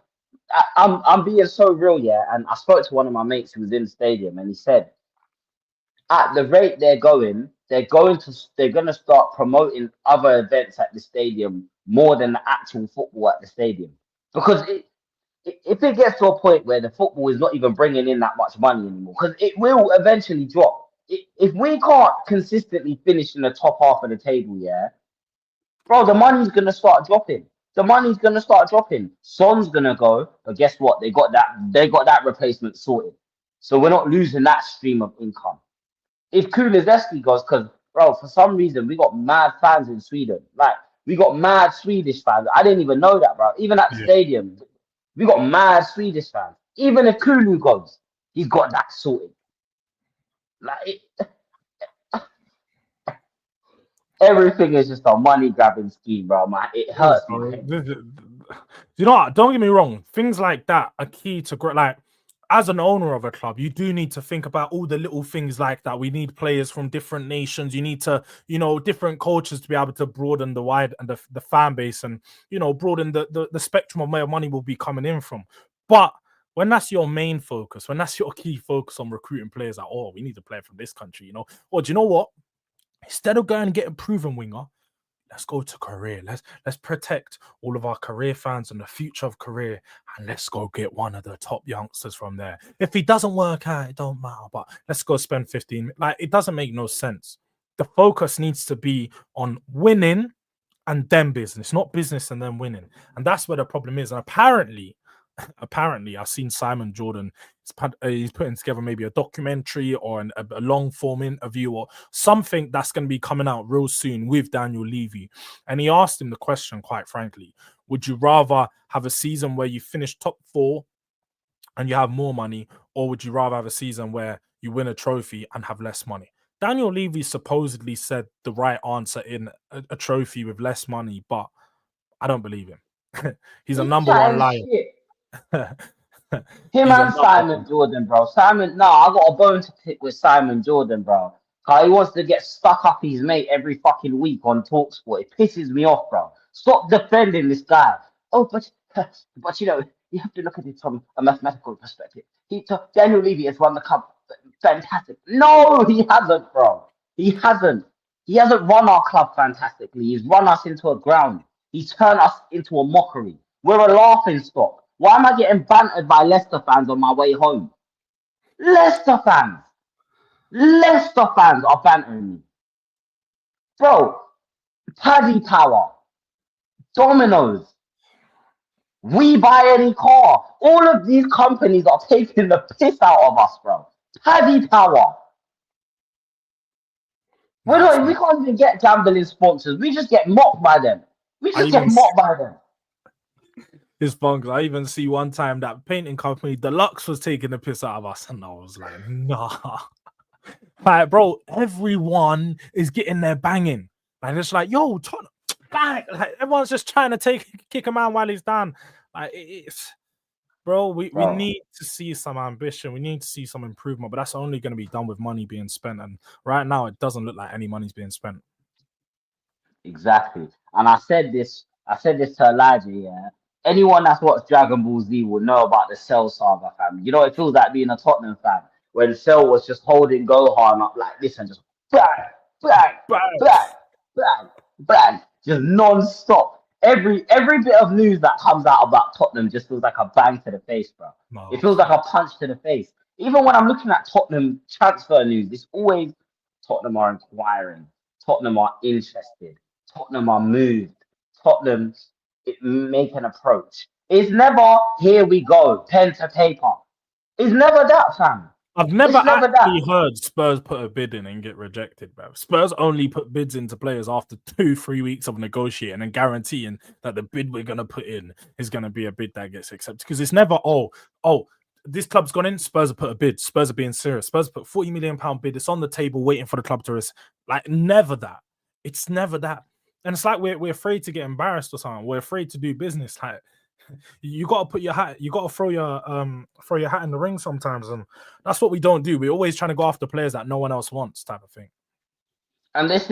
I'm being so real, yeah. And I spoke to one of my mates who was in the stadium, and he said at the rate they're going to start promoting other events at the stadium more than the actual football at the stadium. Because if it gets to a point where the football is not even bringing in that much money anymore, because it will eventually drop. If we can't consistently finish in the top half of the table, yeah, bro, the money's gonna start dropping. The money's gonna start dropping. Son's gonna go, but guess what? They got that replacement sorted. So we're not losing that stream of income if Kulizeski goes, because bro, for some reason we got mad fans in Sweden. Like we got mad Swedish fans. I didn't even know that, bro. Even at the Yeah. stadium, we got mad Swedish fans. Even if Kulu goes, he's got that sorted. Like everything is just a money grabbing scheme, bro. Man, it It is, hurts my bro. head. You know what? Don't get me wrong. Things like that are key to like as an owner of a club, you do need to think about all the little things like that. We need players from different nations. You need to, different cultures to be able to broaden the wide and the fan base and broaden the spectrum of where money will be coming in from. But when that's your main focus, when that's your key focus on recruiting players, like, oh, we need a player from this country, or do you know what? Instead of going and getting proven winger, let's go to career. Let's protect all of our career fans and the future of career, and let's go get one of the top youngsters from there. If he doesn't work out, it don't matter. But let's go spend 15. Like it doesn't make no sense. The focus needs to be on winning and then business, not business and then winning. And that's where the problem is. And apparently, I've seen Simon Jordan. He's putting together maybe a documentary or a long form interview or something that's going to be coming out real soon with Daniel Levy. And he asked him the question, quite frankly, would you rather have a season where you finish top 4 and you have more money, or would you rather have a season where you win a trophy and have less money? Daniel Levy supposedly said the right answer in a trophy with less money, but I don't believe him. He's a He's number one chatting liar. shit. Him He's a and number Simon one. Jordan, bro. Simon, no, I got a bone to pick with Simon Jordan, bro. Cause he wants to get stuck up his mate every fucking week on Talksport. It pisses me off, bro. Stop defending this guy. Oh, but you have to look at it from a mathematical perspective. Daniel Levy has won the cup. Fantastic. No, he hasn't, bro. He hasn't. He hasn't run our club fantastically. He's run us into a ground. He's turned us into a mockery. We're a laughing stock. Why am I getting bantered by Leicester fans on my way home? Leicester fans. Leicester fans are bantering me. Bro, Paddy Power, Domino's, We Buy Any Car. All of these companies are taking the piss out of us, bro. Paddy Power. Nah, We can't even get gambling sponsors. We just get mocked by them. We I just get even mocked by them. It's fun because I even see one time that painting company Deluxe was taking the piss out of us, and I was like, nah. Like, bro, everyone is getting their banging. Like, it's like, yo, bang! Like, everyone's just trying to kick a man while he's down. Like, it's bro, we Bro, need to see some ambition. We need to see some improvement, but that's only going to be done with money being spent. And right now, it doesn't look like any money's being spent. exactly. And I said this to Elijah, yeah. Anyone that's watched Dragon Ball Z will know about the Cell saga, fam. You know, it feels like being a Tottenham fan when Cell was just holding Gohan up like this and just bang, bang, Bang! bang, bang, bang, just non-stop. Every bit of news that comes out about Tottenham just feels like a bang to the face, bro. It No. feels like a punch to the face. Even when I'm looking at Tottenham transfer news, it's always Tottenham are inquiring, Tottenham are interested. Tottenham are moved. Tottenham make an approach. It's never here we go, pen to paper. It's never that, fam. I've never It's never that. actually heard Spurs put a bid in and get rejected, bro. Spurs only put bids into players after 2-3 weeks of negotiating and guaranteeing that the bid we're gonna put in is gonna be a bid that gets accepted. Because it's never, this club's gone in, Spurs have put a bid. Spurs are being serious. Spurs put £40 million bid. It's on the table waiting for the club to like never that. It's never that. And it's like we're afraid to get embarrassed or something. We're afraid to do business. Like you got to put your hat, you got to throw your hat in the ring sometimes, and that's what we don't do. We're always trying to go after players that no one else wants, type of thing. And this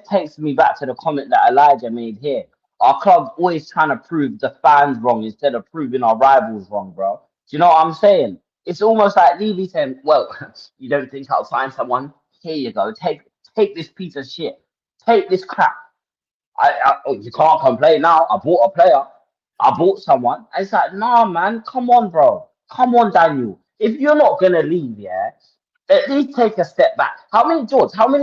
takes me back to the comment that Elijah made here. Our club's always trying to prove the fans wrong instead of proving our rivals wrong, bro. Do you know what I'm saying? It's almost like Levy saying, "Well, you don't think I'll find someone? Here you go. Take this piece of shit. Take this crap. You can't complain now. I bought a player. I bought someone." And it's like, nah, man, come on, bro. Come on, Daniel. If you're not gonna leave, yeah, at least take a step back. How many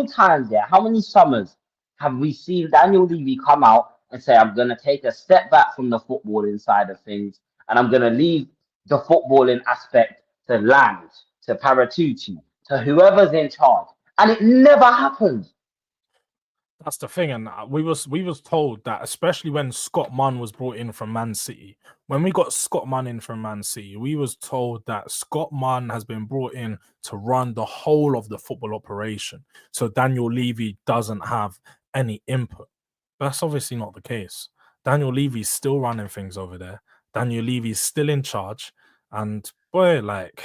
times, yeah, how many summers have we seen Daniel Levy come out and say, I'm gonna take a step back from the footballing side of things and I'm gonna leave the footballing aspect to Land, to Paratucci, to whoever's in charge. And it never happens. That's the thing, and we was told that, especially when Scott Munn was brought in from Man City. When we got Scott Munn in from Man City, we was told that Scott Munn has been brought in to run the whole of the football operation, so Daniel Levy doesn't have any input. But that's obviously not the case. Daniel Levy's still running things over there. Daniel Levy's still in charge, and boy, like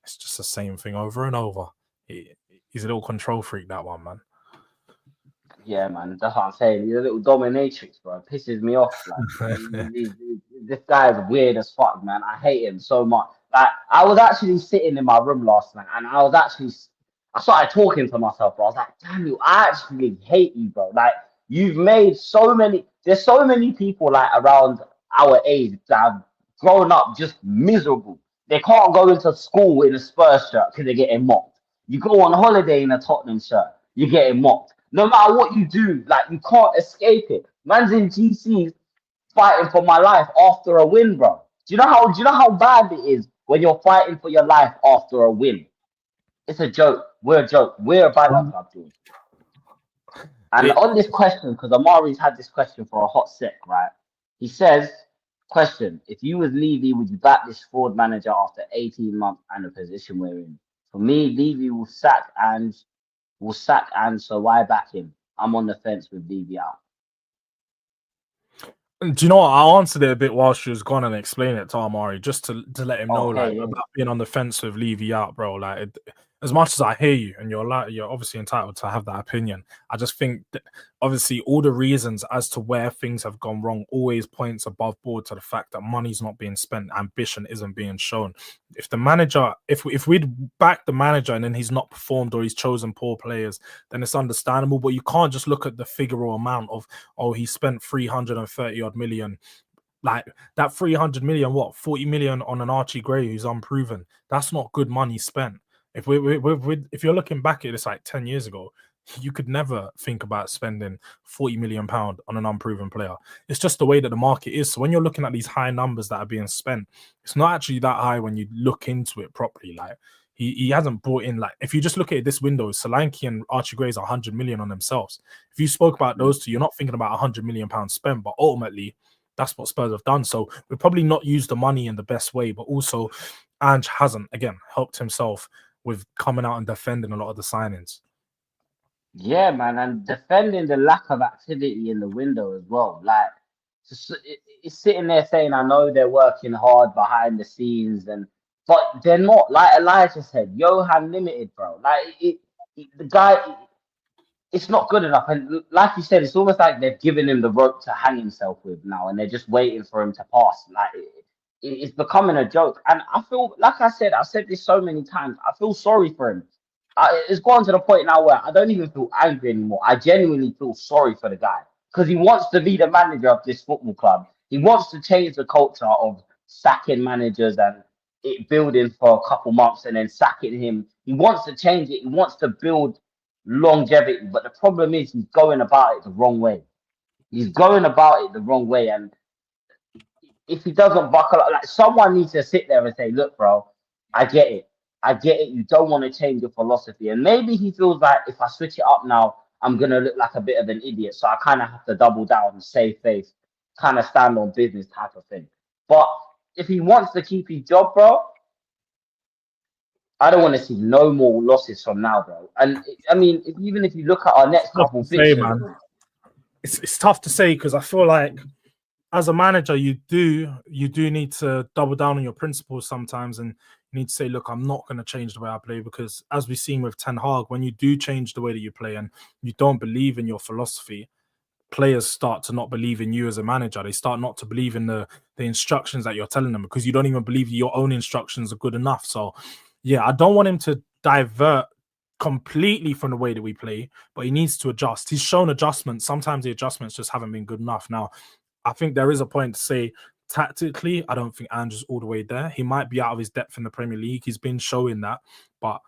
it's just the same thing over and over. He's a little control freak, that one, man. Yeah, man, that's what I'm saying. He's a little dominatrix, bro. It pisses me off. Like, this guy is weird as fuck, man. I hate him so much. Like, I was actually sitting in my room last night, and I started talking to myself, bro. I was like, Daniel, I actually hate you, bro. Like, you've made so many. There's so many people like around our age that have grown up just miserable. They can't go into school in a Spurs shirt because they're getting mocked. You go on holiday in a Tottenham shirt, you're getting mocked. No matter what you do, like you can't escape it. Man's in GC fighting for my life after a win, bro. Do you know how bad it is when you're fighting for your life after a win? It's a joke. We're a joke. We're a banger club, dude. And on this question, because Amari's had this question for a hot sec, right? He says, question, if you was Levy, would you back this fraud manager after 18 months and the position we're in? For me, Levy will sack and so why back him? I'm on the fence with Levy out. Do you know what? I'll answer it a bit while she was gone and explain it to Amari, just to let him know, Okay, like, yeah. about being on the fence with Levy out, bro. Like, as much as I hear you, and you're obviously entitled to have that opinion, I just think that obviously all the reasons as to where things have gone wrong always points above board to the fact that money's not being spent, ambition isn't being shown. If the manager, if we'd back the manager and then he's not performed or he's chosen poor players, then it's understandable. But you can't just look at the figure or amount of, he spent 330 odd million. Like that 300 million, 40 million on an Archie Gray who's unproven. That's not good money spent. If if you're looking back at this like 10 years ago, you could never think about spending 40 million pound on an unproven player. It's just the way that the market is. So when you're looking at these high numbers that are being spent, it's not actually that high when you look into it properly. Like he hasn't brought in, like, if you just look at this window, Solanke and Archie Gray's 100 million on themselves. If you spoke about those two, you're not thinking about 100 million pounds spent, but ultimately that's what Spurs have done. So we've probably not used the money in the best way, but also Ange hasn't, again, helped himself with coming out and defending a lot of the signings. Yeah, man, and defending the lack of activity in the window as well. Like, it's sitting there saying, I know they're working hard behind the scenes, but they're not. Like Elijah said, Johan limited, bro. Like, the guy, it's not good enough. And like you said, it's almost like they've given him the rope to hang himself with now, and they're just waiting for him to pass. Like, it's becoming a joke. And I feel, like I said, I've said this so many times, I feel sorry for him. It's gone to the point now where I don't even feel angry anymore. I genuinely feel sorry for the guy because he wants to be the manager of this football club. He wants to change the culture of sacking managers and it building for a couple months and then sacking him. He wants to change it. He wants to build longevity. But the problem is he's going about it the wrong way. He's going about it the wrong way, and if he doesn't buckle up, like someone needs to sit there and say, "Look, bro, I get it. I get it. You don't want to change your philosophy." And maybe he feels like if I switch it up now, I'm gonna look like a bit of an idiot. So I kind of have to double down and save face, kind of stand on business type of thing. But if he wants to keep his job, bro, I don't want to see no more losses from now, bro. And I mean, even if you look at our next Tough couple to say, fixtures, man. It's tough to say because I feel like as a manager, you do need to double down on your principles sometimes, and you need to say, look, I'm not going to change the way I play because, as we've seen with Ten Hag, when you do change the way that you play and you don't believe in your philosophy, players start to not believe in you as a manager. They start not to believe in the instructions that you're telling them because you don't even believe your own instructions are good enough. So, yeah, I don't want him to divert completely from the way that we play, but he needs to adjust. He's shown adjustments. Sometimes the adjustments just haven't been good enough. Now, I think there is a point to say tactically, I don't think Andrew's all the way there. He might be out of his depth in the Premier League. He's been showing that, but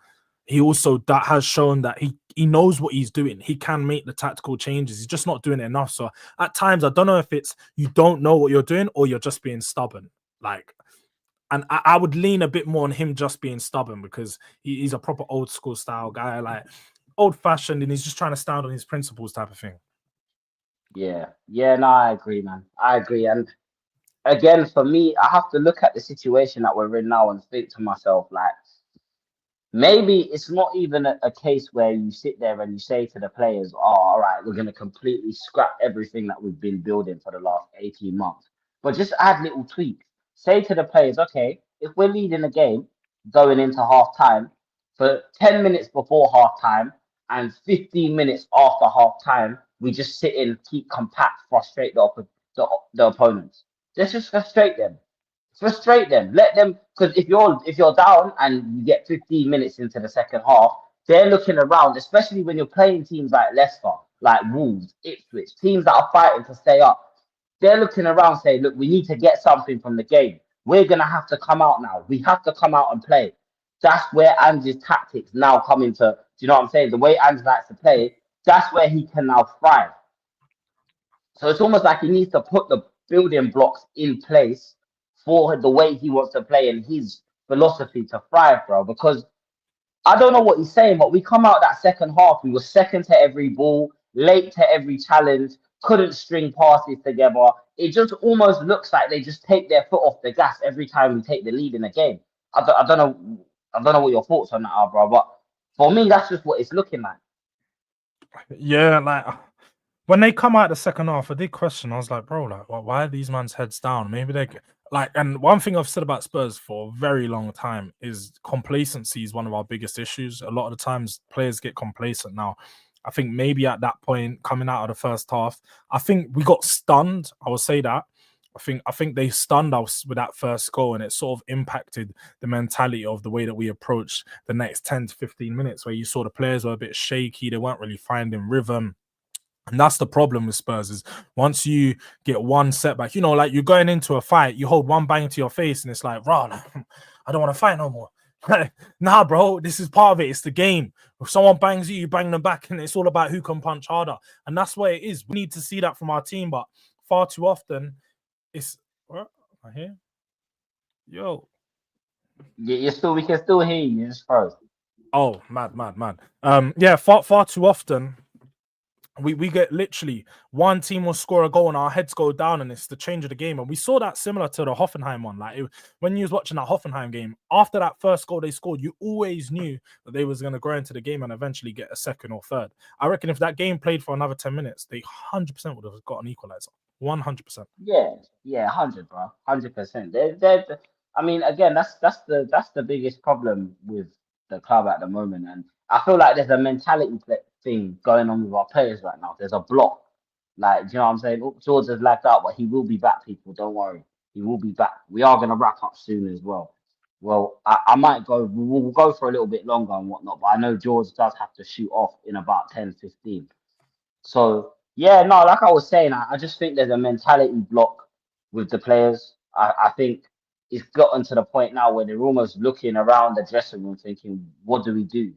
he also that has shown that he knows what he's doing. He can make the tactical changes. He's just not doing it enough. So at times, I don't know if it's you don't know what you're doing or you're just being stubborn. Like, and I would lean a bit more on him just being stubborn because he's a proper old school style guy, like old fashioned, and he's just trying to stand on his principles type of thing. yeah, yeah, no, I agree, man. I agree. And again, for me, I have to look at the situation that we're in now and think to myself, like, maybe it's not even a case where you sit there and you say to the players, "Oh, all right, we're going to completely scrap everything that we've been building for the last 18 months." But just add little tweaks. Say to the players, "Okay, if we're leading the game going into half time, for 10 minutes before half time and 15 minutes after half time, we just sit in, keep compact, frustrate the opponents. Let's just frustrate them. Frustrate them. Let them, because if you're down and you get 15 minutes into the second half, they're looking around, especially when you're playing teams like Leicester, like Wolves, Ipswich, teams that are fighting to stay up. They're looking around saying, look, we need to get something from the game. We're gonna have to come out now. We have to come out and play. That's where Ange's tactics now come into, do you know what I'm saying? The way Ange likes to play, that's where he can now thrive. So it's almost like he needs to put the building blocks in place for the way he wants to play and his philosophy to thrive, bro. Because I don't know what he's saying, but we come out that second half, we were second to every ball, late to every challenge, couldn't string passes together. It just almost looks like they just take their foot off the gas every time we take the lead in the game. I don't know. I don't know what your thoughts on that are, bro. But for me, that's just what it's looking like. Yeah, like when they come out the second half, I did question. I was like, bro, like, why are these man's heads down? Maybe they like. And one thing I've said about Spurs for a very long time is complacency is one of our biggest issues. A lot of the times, players get complacent now. I think maybe at that point, coming out of the first half, I think we got stunned. I will say that. I think they stunned us with that first goal, and it sort of impacted the mentality of the way that we approached the next 10 to 15 minutes, where you saw the players were a bit shaky, they weren't really finding rhythm. And that's the problem with Spurs is once you get one setback, like you're going into a fight, you hold one bang to your face, and it's like, rah, I don't want to fight no more. Nah, bro, this is part of it. It's the game. If someone bangs you, you bang them back, and it's all about who can punch harder. And that's what it is. We need to see that from our team, but far too often, it's what I hear. Yo, We can still hear you. You just froze. oh, mad. Yeah, far too often we get literally one team will score a goal and our heads go down and it's the change of the game. And we saw that similar to the Hoffenheim one. Like when you was watching that Hoffenheim game, after that first goal they scored, you always knew that they was going to grow into the game and eventually get a second or third. I reckon if that game played for another 10 minutes, they 100% would have got an equalizer. 100%. Yeah, yeah, 100, bro, 100%. I mean, again, that's the biggest problem with the club at the moment, and I feel like there's a mentality thing going on with our players right now. There's a block, like, do you know what I'm saying? Oh, Jords has lagged out, but he will be back. People, don't worry, he will be back. We are gonna wrap up soon as well. Well, I might go. We'll go for a little bit longer and whatnot, but I know George does have to shoot off in about 10, 15. So yeah, no, like I was saying, I just think there's a mentality block with the players. I think it's gotten to the point now where they're almost looking around the dressing room thinking, what do we do?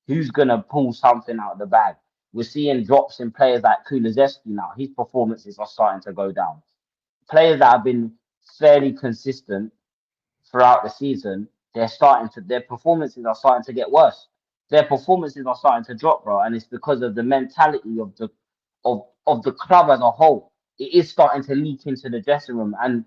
who's gonna pull something out of the bag. We're seeing drops in players like Kulusevski now. His performances are starting to go down. Players that have been fairly consistent throughout the season, their performances are starting to get worse. Their performances are starting to drop, bro, and it's because of the mentality of the club as a whole. It is starting to leak into the dressing room, and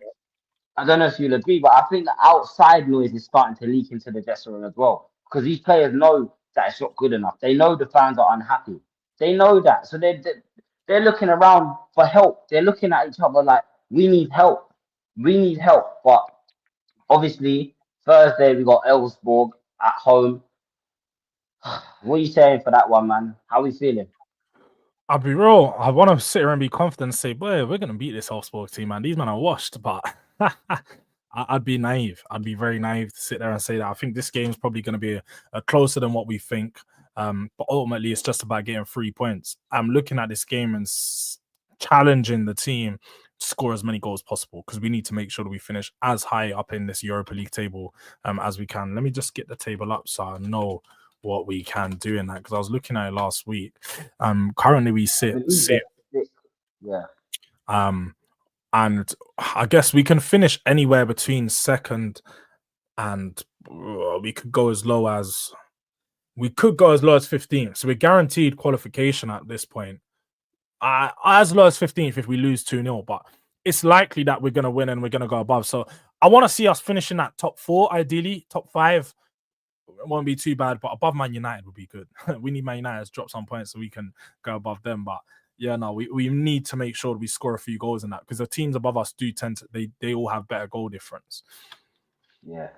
I don't know if you'll agree, but I think the outside noise is starting to leak into the dressing room as well. Because these players know that it's not good enough. They know the fans are unhappy. They know that. So they're looking around for help. They're looking at each other like, we need help. We need help. But obviously, Thursday we got Elfsborg at home. What are you saying for that one, man? How are we feeling? I'll be real. I want to sit here and be confident and say, boy, we're going to beat this Wolfsburg team, man. These men are washed. But I'd be naive. I'd be very naive to sit there and say that. I think this game's probably going to be closer than what we think. But ultimately, it's just about getting 3 points. I'm looking at this game and challenging the team to score as many goals as possible because we need to make sure that we finish as high up in this Europa League table as we can. Let me just get the table up so I know what we can do in that because I was looking at it last week. Currently we I sit believe they're sixth. Yeah. um and I guess we can finish anywhere between second and we could go as low as 15th. So we're guaranteed qualification at this point. As low as 15th if we lose 2-0, but it's likely that we're going to win and we're going to go above. So I want to see us finishing that top 4, ideally. Top 5 won't be too bad, but above Man United would be good. We need Man United to drop some points so we can go above them. But yeah, no, we need to make sure we score a few goals in that because the teams above us do tend to they all have better goal difference. Yeah.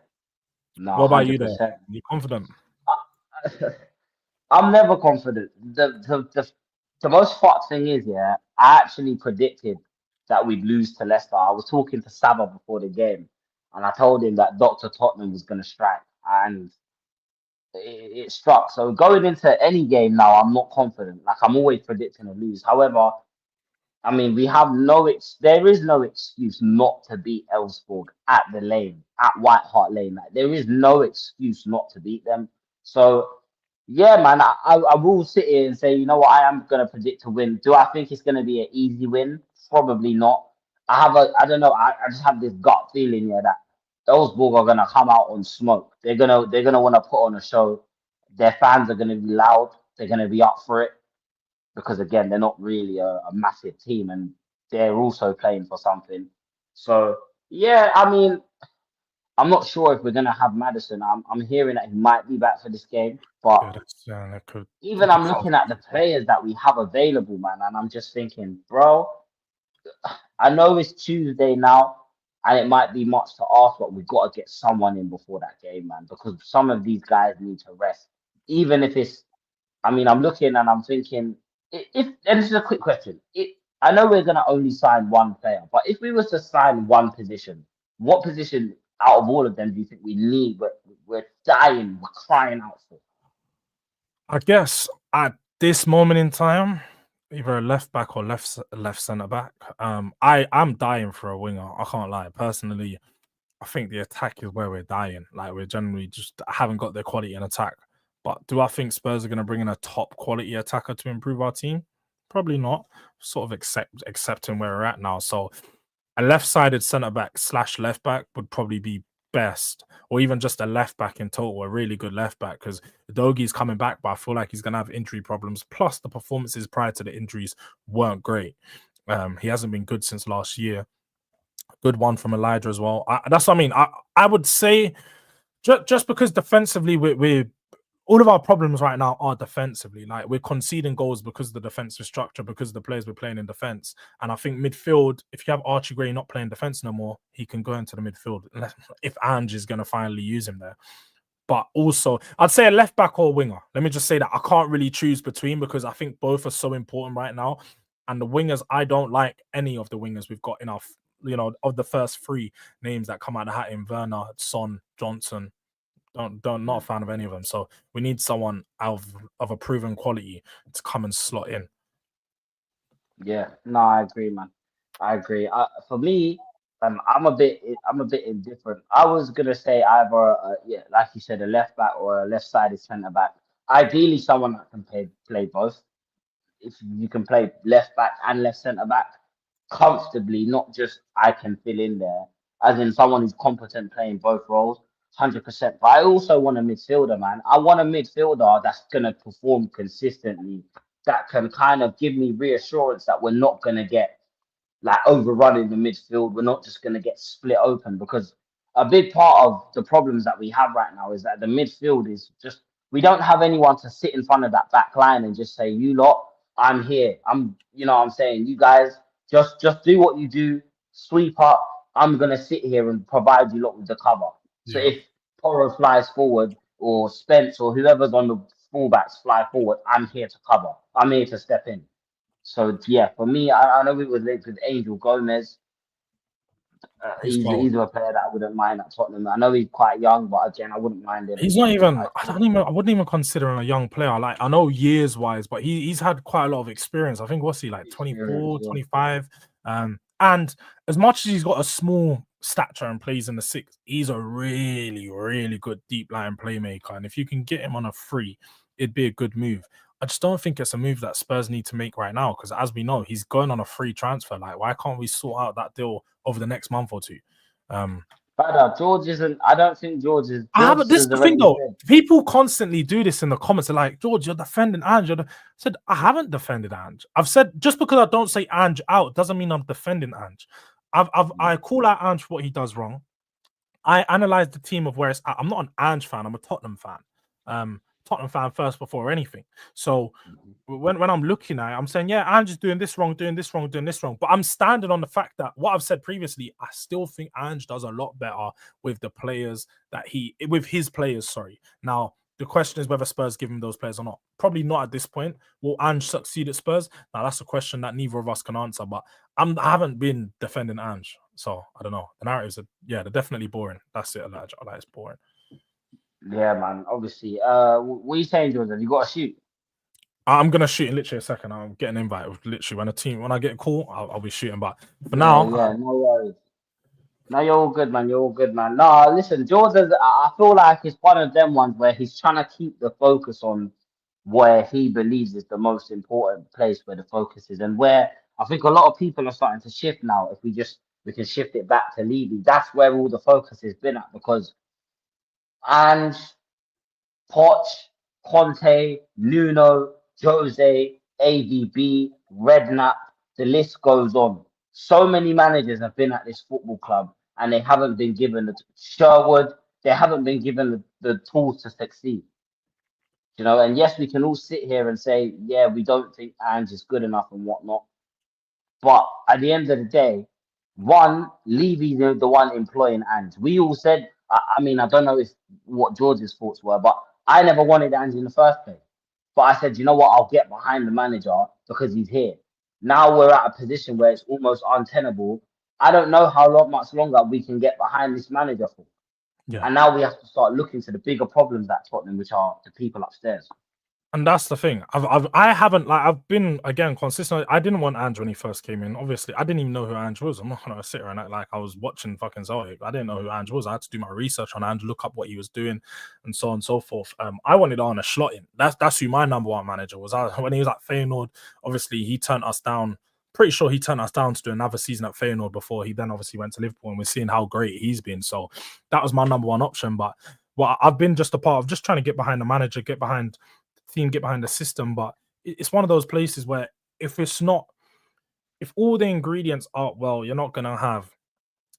No, What about you there? 100%. You confident? I'm never confident. The most fucked thing is, yeah, I actually predicted that we'd lose to Leicester. I was talking to Saba before the game, and I told him that Dr. Tottenham was going to strike, and it struck. So going into any game now, I'm not confident. Like I'm always predicting a lose. However, I mean, we have there is no excuse not to beat Elfsborg at the lane, at White Hart Lane. Like, there is no excuse not to beat them. So, yeah, man, I will sit here and say, you know what, I am going to predict a win. Do I think it's going to be an easy win? Probably not. I don't know, I just have this gut feeling here that Elfsborg are going to come out on smoke. They're gonna want to put on a show. Their fans are going to be loud. They're going to be up for it because again, they're not really a massive team and they're also playing for something. So yeah, I mean, I'm not sure if we're gonna have Madison. I'm hearing that he might be back for this game, but Yeah, that could even I'm looking at the players that we have available, man, and I'm just thinking, bro, I know it's Tuesday now, and it might be much to ask, but we've got to get someone in before that game, man, because some of these guys need to rest. Even if it's I mean, I'm looking and I'm thinking, if and this is a quick question. I know we're gonna only sign one player, but if we was to sign one position, what position out of all of them do you think we need? We're dying, we're crying out for. I guess at this moment in time, either a left back or left centre back. I'm dying for a winger. I can't lie. Personally, I think the attack is where we're dying. Like we're generally just haven't got the quality in attack. But do I think Spurs are going to bring in a top quality attacker to improve our team? Probably not. Sort of accepting where we're at now. So a left-sided centre back slash left back would probably be best, or even just a left back in total, a really good left back because Dogi's coming back, but I feel like he's going to have injury problems. Plus, the performances prior to the injuries weren't great. He hasn't been good since last year. Good one from Elijah as well. That's what I mean. I would say just because defensively we're all of our problems right now are defensively. Like we're conceding goals because of the defensive structure, because of the players we're playing in defense. And I think midfield, if you have Archie Gray not playing defense no more, he can go into the midfield if Ange is going to finally use him there. But also, I'd say a left back or winger. Let me just say that I can't really choose between because I think both are so important right now. And the wingers, I don't like any of the wingers we've got enough. Of the first 3 names that come out of the hat in Werner, Son, Johnson, don't not a fan of any of them. So we need someone of a proven quality to come and slot in. Yeah, no, I agree, man. I agree. For me, I'm a bit indifferent. I was gonna say either, yeah, like you said, a left back or a left-sided centre back. Ideally, someone that can play both. If you can play left back and left centre back comfortably, not just I can fill in there, as in someone who's competent playing both roles, 100%. But I also want a midfielder, man. I want a midfielder that's gonna perform consistently, that can kind of give me reassurance that we're not gonna get like overrunning the midfield. We're not just going to get split open because a big part of the problems that we have right now is that the midfield is just we don't have anyone to sit in front of that back line and just say, "You lot, I'm here. I'm saying, you guys just do what you do, sweep up. I'm gonna sit here and provide you lot with the cover." So Yeah. if Porro flies forward or Spence or whoever's on the fullbacks fly forward, I'm here to cover. I'm here to step in. So yeah, for me, I know it was linked with Angel Gomez. He's cold. He's a player that I wouldn't mind at Tottenham. I know he's quite young, but again, I wouldn't mind him. He's not even. I, I wouldn't even consider him a young player. Like I know years wise, but he's had quite a lot of experience. I think what's he like experience, 24, yeah. 25. And as much as he's got a small stature and plays in the six, he's a really, really good deep line playmaker. And if you can get him on a free, it'd be a good move. I just don't think it's a move that Spurs need to make right now because, as we know, he's going on a free transfer. Like, why can't we sort out that deal over the next month or two? But George isn't. I don't think George is. I George haven't. This is has the thing, already though. said. People constantly do this in the comments. They're like, "George, you're defending Ange." I said, "I haven't defended Ange. I've said just because I don't say Ange out doesn't mean I'm defending Ange. I call out Ange for what he does wrong. I analyze the team of where it's at. I'm not an Ange fan. I'm a Tottenham fan. Tottenham fan first before anything. So when I'm looking at it, I'm saying, yeah, Ange is doing this wrong, doing this wrong, doing this wrong. But I'm standing on the fact that what I've said previously, I still think Ange does a lot better with the players with his players. Sorry. Now, the question is whether Spurs give him those players or not. Probably not at this point. Will Ange succeed at Spurs? Now, that's a question that neither of us can answer. But I haven't been defending Ange. So I don't know. The narratives are, they're definitely boring. That's it, Elijah. Like, it's boring. Yeah, man. Obviously. What are you saying, George? Have you got to shoot? I'm gonna shoot in literally a second. I'm getting an invite. Literally, when I get a call, I'll be shooting. But for Yeah, now, yeah. No worries. No, you're all good, man. You're all good, man. No, listen, George is, I feel like it's one of them ones where he's trying to keep the focus on where he believes is the most important place where the focus is, and where I think a lot of people are starting to shift now. If we can shift it back to Levy, that's where all the focus has been at because Ange, Poch, Conte, Nuno, Jose, AVB, Redknapp, the list goes on. So many managers have been at this football club and they haven't been given the Sherwood, they haven't been given the tools to succeed. And yes, we can all sit here and say, yeah, we don't think Ange is good enough and whatnot. But at the end of the day, one, Levy the one employing Ange. We all said, I mean, I don't know what George's thoughts were, but I never wanted Ange in the first place. But I said, you know what, I'll get behind the manager because he's here. Now we're at a position where it's almost untenable. I don't know how much longer we can get behind this manager for. yeah. And now we have to start looking to the bigger problems at Tottenham, which are the people upstairs. And that's the thing. I haven't I've been again consistent. I didn't want Ange when he first came in. Obviously, I didn't even know who Ange was. I'm not gonna sit here and act like I was watching fucking Celtic. I didn't know who Ange was. I had to do my research on Ange, look up what he was doing, and so on and so forth. I wanted Arne Slot in. That's who my number one manager was. When he was at Feyenoord, obviously he turned us down. Pretty sure he turned us down to do another season at Feyenoord before he then obviously went to Liverpool, and we're seeing how great he's been. So that was my number one option. But I've been just a part of just trying to get behind the manager, get behind team, get behind the system. But it's one of those places where if all the ingredients are well, you're not gonna have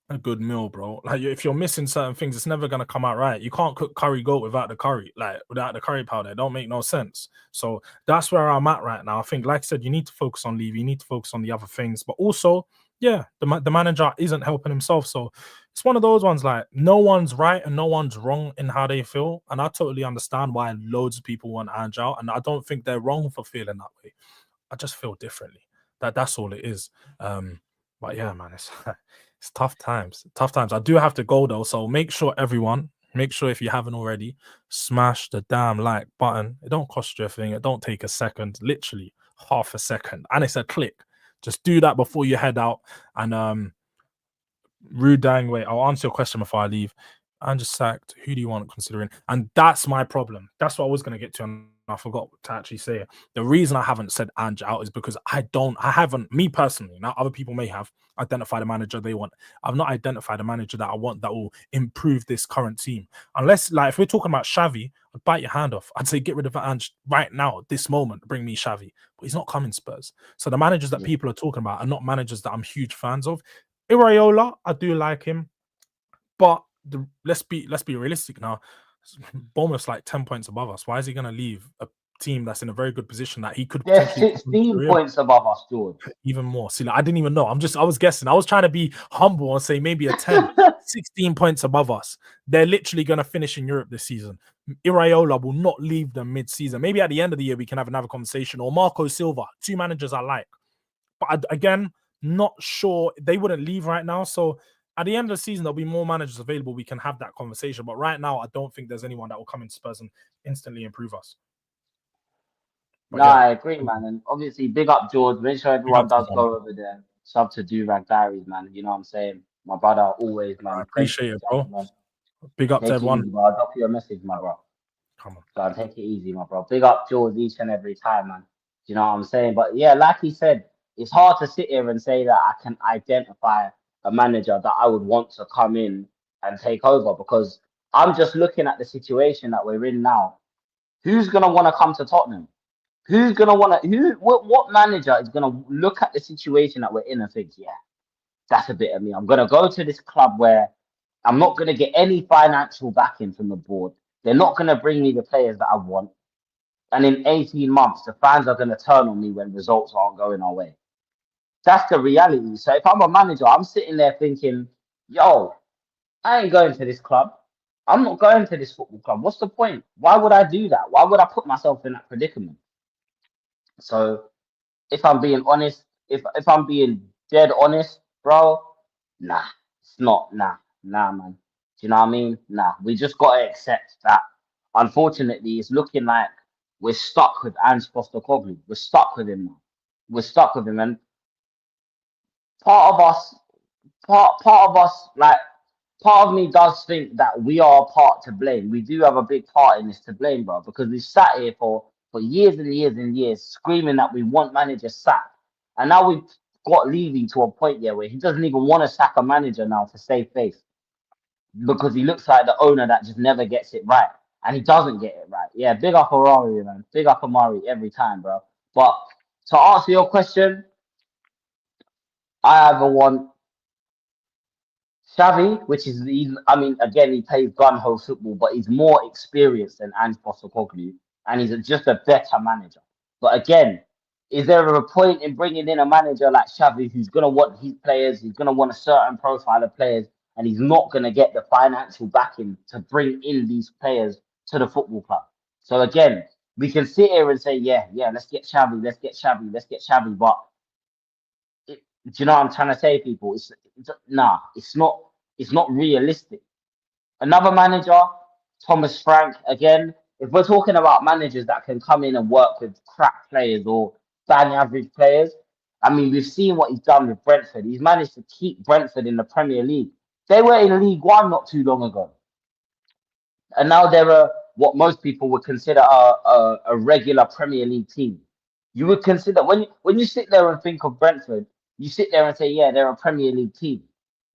a good meal, bro. Like if you're missing certain things, it's never gonna come out right. You can't cook curry goat without the curry, like without the curry powder. It don't make no sense. So that's where I'm at right now. I think, like I said, you need to focus on Levy, you need to focus on the other things, but also, yeah, the manager isn't helping himself. So it's one of those ones like no one's right and no one's wrong in how they feel, and I totally understand why loads of people want Ange out, and I don't think they're wrong for feeling that way. I just feel differently. That's all it is. But yeah, man, it's it's tough times. Tough times. I do have to go though, so make sure if you haven't already, smash the damn like button. It don't cost you a thing. It don't take a second. Literally half a second, and it's a click. Just do that before you head out. And rude dang way, I'll answer your question before I leave. I'm just sacked. Who do you want considering? And that's my problem. That's what I was gonna get to. I forgot to actually say it. The reason I haven't said Ange out is because I haven't, me personally, now other people may have identified a manager they want. I've not identified a manager that I want that will improve this current team. Unless, like, if we're talking about Xavi, I'd bite your hand off. I'd say get rid of Ange right now, this moment, bring me Xavi. But he's not coming, Spurs. So the managers that people are talking about are not managers that I'm huge fans of. Iraola, I do like him. But let's be realistic now. Bournemouth's like 10 points above us. Why is he going to leave a team that's in a very good position that he could They're potentially 16 points above us, George. even more? See, like, I didn't even know. I was guessing. I was trying to be humble and say maybe a 10, 16 points above us. They're literally going to finish in Europe this season. Iraola will not leave them mid-season. Maybe at the end of the year we can have another conversation. Or Marco Silva, two managers I like. But again, not sure they wouldn't leave right now. So at the end of the season, there'll be more managers available. We can have that conversation. But right now, I don't think there's anyone that will come into Spurs and instantly improve us. But No, I agree, man. And obviously, big up George. Make sure everyone does go over there. Sub to Durag Diaries, man. You know what I'm saying? My brother, always, I man. appreciate it, bro. Man. Big up to Take it everyone. easy, bro. I'll drop you a message, my bro. Come on. So take it easy, my bro. Big up George each and every time, man. You know what I'm saying? But yeah, like he said, it's hard to sit here and say that I can identify a manager that I would want to come in and take over because I'm just looking at the situation that we're in now. Who's gonna want to come to Tottenham? Who's gonna want to? What manager is gonna look at the situation that we're in and think, yeah, that's a bit of me. I'm gonna go to this club where I'm not gonna get any financial backing from the board. They're not gonna bring me the players that I want. And in 18 months, the fans are gonna turn on me when results aren't going our way. That's the reality. So if I'm a manager, I'm sitting there thinking, yo, I ain't going to this club. I'm not going to this football club. What's the point? Why would I do that? Why would I put myself in that predicament? So if I'm being honest, if I'm being dead honest, bro, nah, it's not, nah, man. Do you know what I mean? Nah, we just gotta accept that. Unfortunately, it's looking like we're stuck with Ange Postecoglou. We're stuck with him now. We're stuck with him, and part of us, part of us, like part of me does think that we are a part to blame. We do have a big part in this to blame, bro, because we've sat here for years and years and years screaming that we want manager sacked. And now we've got Levy to a point there where he doesn't even want to sack a manager now to save face because he looks like the owner that just never gets it right. And he doesn't get it right. Yeah, big up Amari, man. Big up Amari every time, bro. But to answer your question, I either want Xavi, which is, I mean, again, he plays gun-ho football, but he's more experienced than Ange Postecoglou, and he's just a better manager. But again, is there a point in bringing in a manager like Xavi who's going to want his players, he's going to want a certain profile of players, and he's not going to get the financial backing to bring in these players to the football club? So again, we can sit here and say, yeah, let's get Xavi, let's get Xavi, let's get Xavi, but do you know what I'm trying to say, people? Nah, it's not realistic. Another manager, Thomas Frank, again, if we're talking about managers that can come in and work with crap players or bang average players, I mean, we've seen what he's done with Brentford. He's managed to keep Brentford in the Premier League. They were in League One not too long ago. And now they're what most people would consider a regular Premier League team. You would consider when you sit there and think of Brentford, you sit there and say, yeah, they're a Premier League team.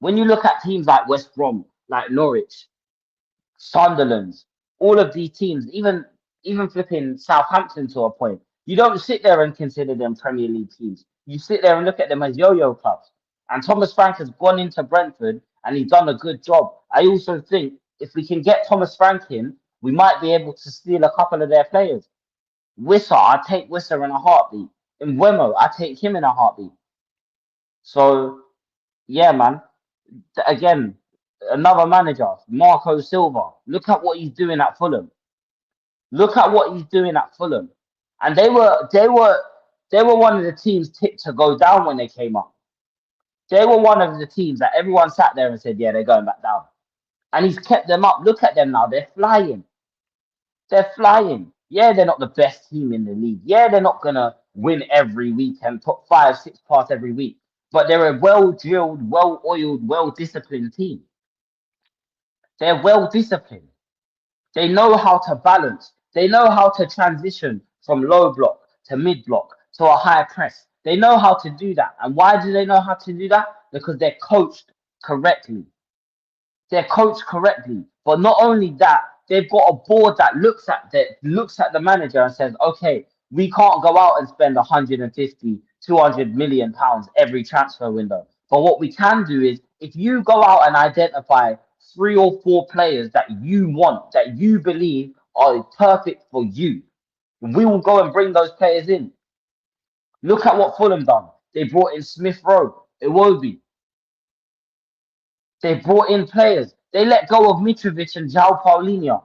When you look at teams like West Brom, like Norwich, Sunderland, all of these teams, even flipping Southampton to a point, you don't sit there and consider them Premier League teams. You sit there and look at them as yo-yo clubs. And Thomas Frank has gone into Brentford and he's done a good job. I also think if we can get Thomas Frank in, we might be able to steal a couple of their players. Wissa, I take Wissa in a heartbeat. In Wemo, I take him in a heartbeat. So, yeah, man. Again, another manager, Marco Silva. Look at what he's doing at Fulham. Look at what he's doing at Fulham. And they were one of the teams tipped to go down when they came up. They were one of the teams that everyone sat there and said, yeah, they're going back down. And he's kept them up. Look at them now. They're flying. They're flying. Yeah, they're not the best team in the league. Yeah, they're not going to win every week and put 5, 6 parts every week. But they're a well-drilled, well-oiled, well-disciplined team. They're well-disciplined. They know how to balance. They know how to transition from low block to mid block to a high press. They know how to do that. And why do they know how to do that? Because they're coached correctly. They're coached correctly. But not only that, they've got a board that looks at the manager and says, okay, we can't go out and spend 150, 200 million pounds every transfer window. But what we can do is if you go out and identify 3 or 4 players that you want, that you believe are perfect for you, we will go and bring those players in. Look at what Fulham done. They brought in Smith Rowe, Iwobi. They brought in players. They let go of Mitrovic and João Paulinho.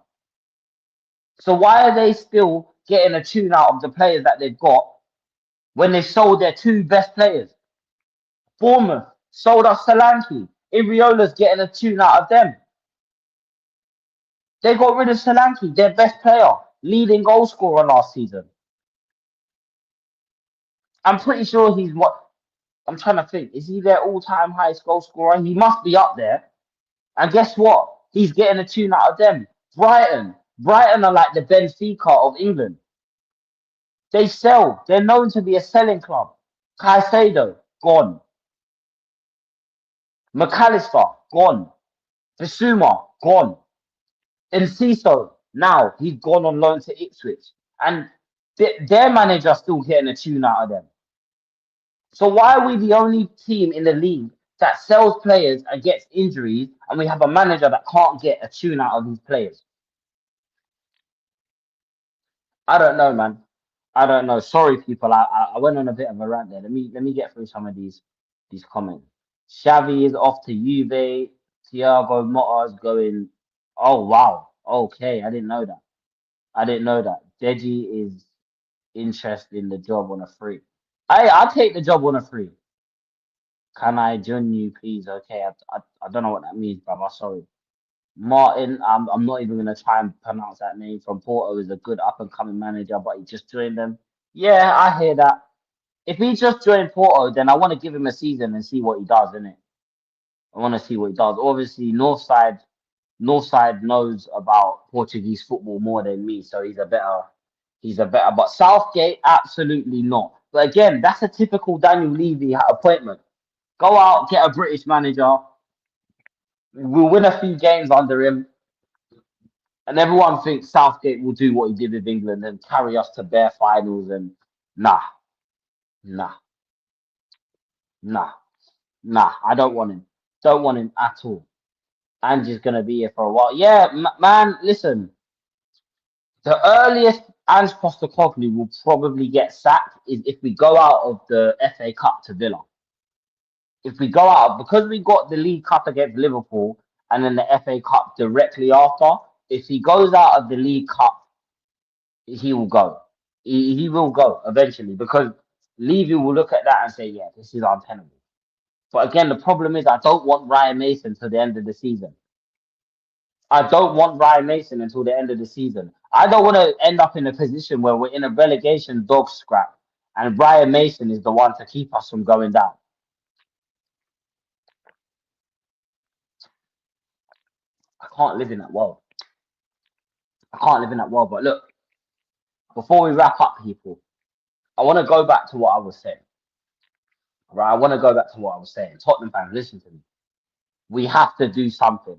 So why are they still getting a tune out of the players that they've got when they sold their 2 best players? Bournemouth sold us Solanke. Iriola's getting a tune out of them. They got rid of Solanke, their best player, leading goal scorer last season. I'm pretty sure he's what I'm trying to think. Is he their all-time highest goal scorer? He must be up there. And guess what? He's getting a tune out of them. Brighton are like the Benfica of England. They sell. They're known to be a selling club. Caicedo, gone. McAllister, gone. Bissouma, gone. Enciso, now he's gone on loan to Ipswich. And their manager's still getting a tune out of them. So why are we the only team in the league that sells players and gets injuries, and we have a manager that can't get a tune out of these players? I don't know, man. I don't know. Sorry, people. I went on a bit of a rant there. Let me get through some of these comments. Xavi is off to Juve. Thiago Motta's going. Oh wow. Okay, I didn't know that. I didn't know that. Deji is interested in the job on a free. I'll take the job on a free. Can I join you, please? Okay, I don't know what that means, but I'm sorry. Martin, I'm not even gonna try and pronounce that name. From Porto is a good up and coming manager, but he just joined them. Yeah, I hear that. If he just joined Porto, then I want to give him a season and see what he does, innit? I want to see what he does. Obviously, Northside knows about Portuguese football more than me, so he's a better. But Southgate, absolutely not. But again, that's a typical Daniel Levy appointment. Go out, get a British manager. We'll win a few games under him, and everyone thinks Southgate will do what he did with England and carry us to bare finals. And nah, nah, nah, nah. I don't want him. Don't want him at all. Ange's gonna be here for a while. Yeah, man. Listen, the earliest Ange Postecoglou will probably get sacked is if we go out of the FA Cup to Villa. If we go out, because we got the League Cup against Liverpool and then the FA Cup directly after, if he goes out of the League Cup, he will go. He will go eventually because Levy will look at that and say, yeah, this is untenable. But again, the problem is I don't want Ryan Mason to the end of the season. I don't want Ryan Mason until the end of the season. I don't want to end up in a position where we're in a relegation dog scrap and Ryan Mason is the one to keep us from going down. I can't live in that world. I can't live in that world. But look, before we wrap up, people, I want to go back to what I was saying. Right? I want to go back to what I was saying. Tottenham fans, listen to me. We have to do something.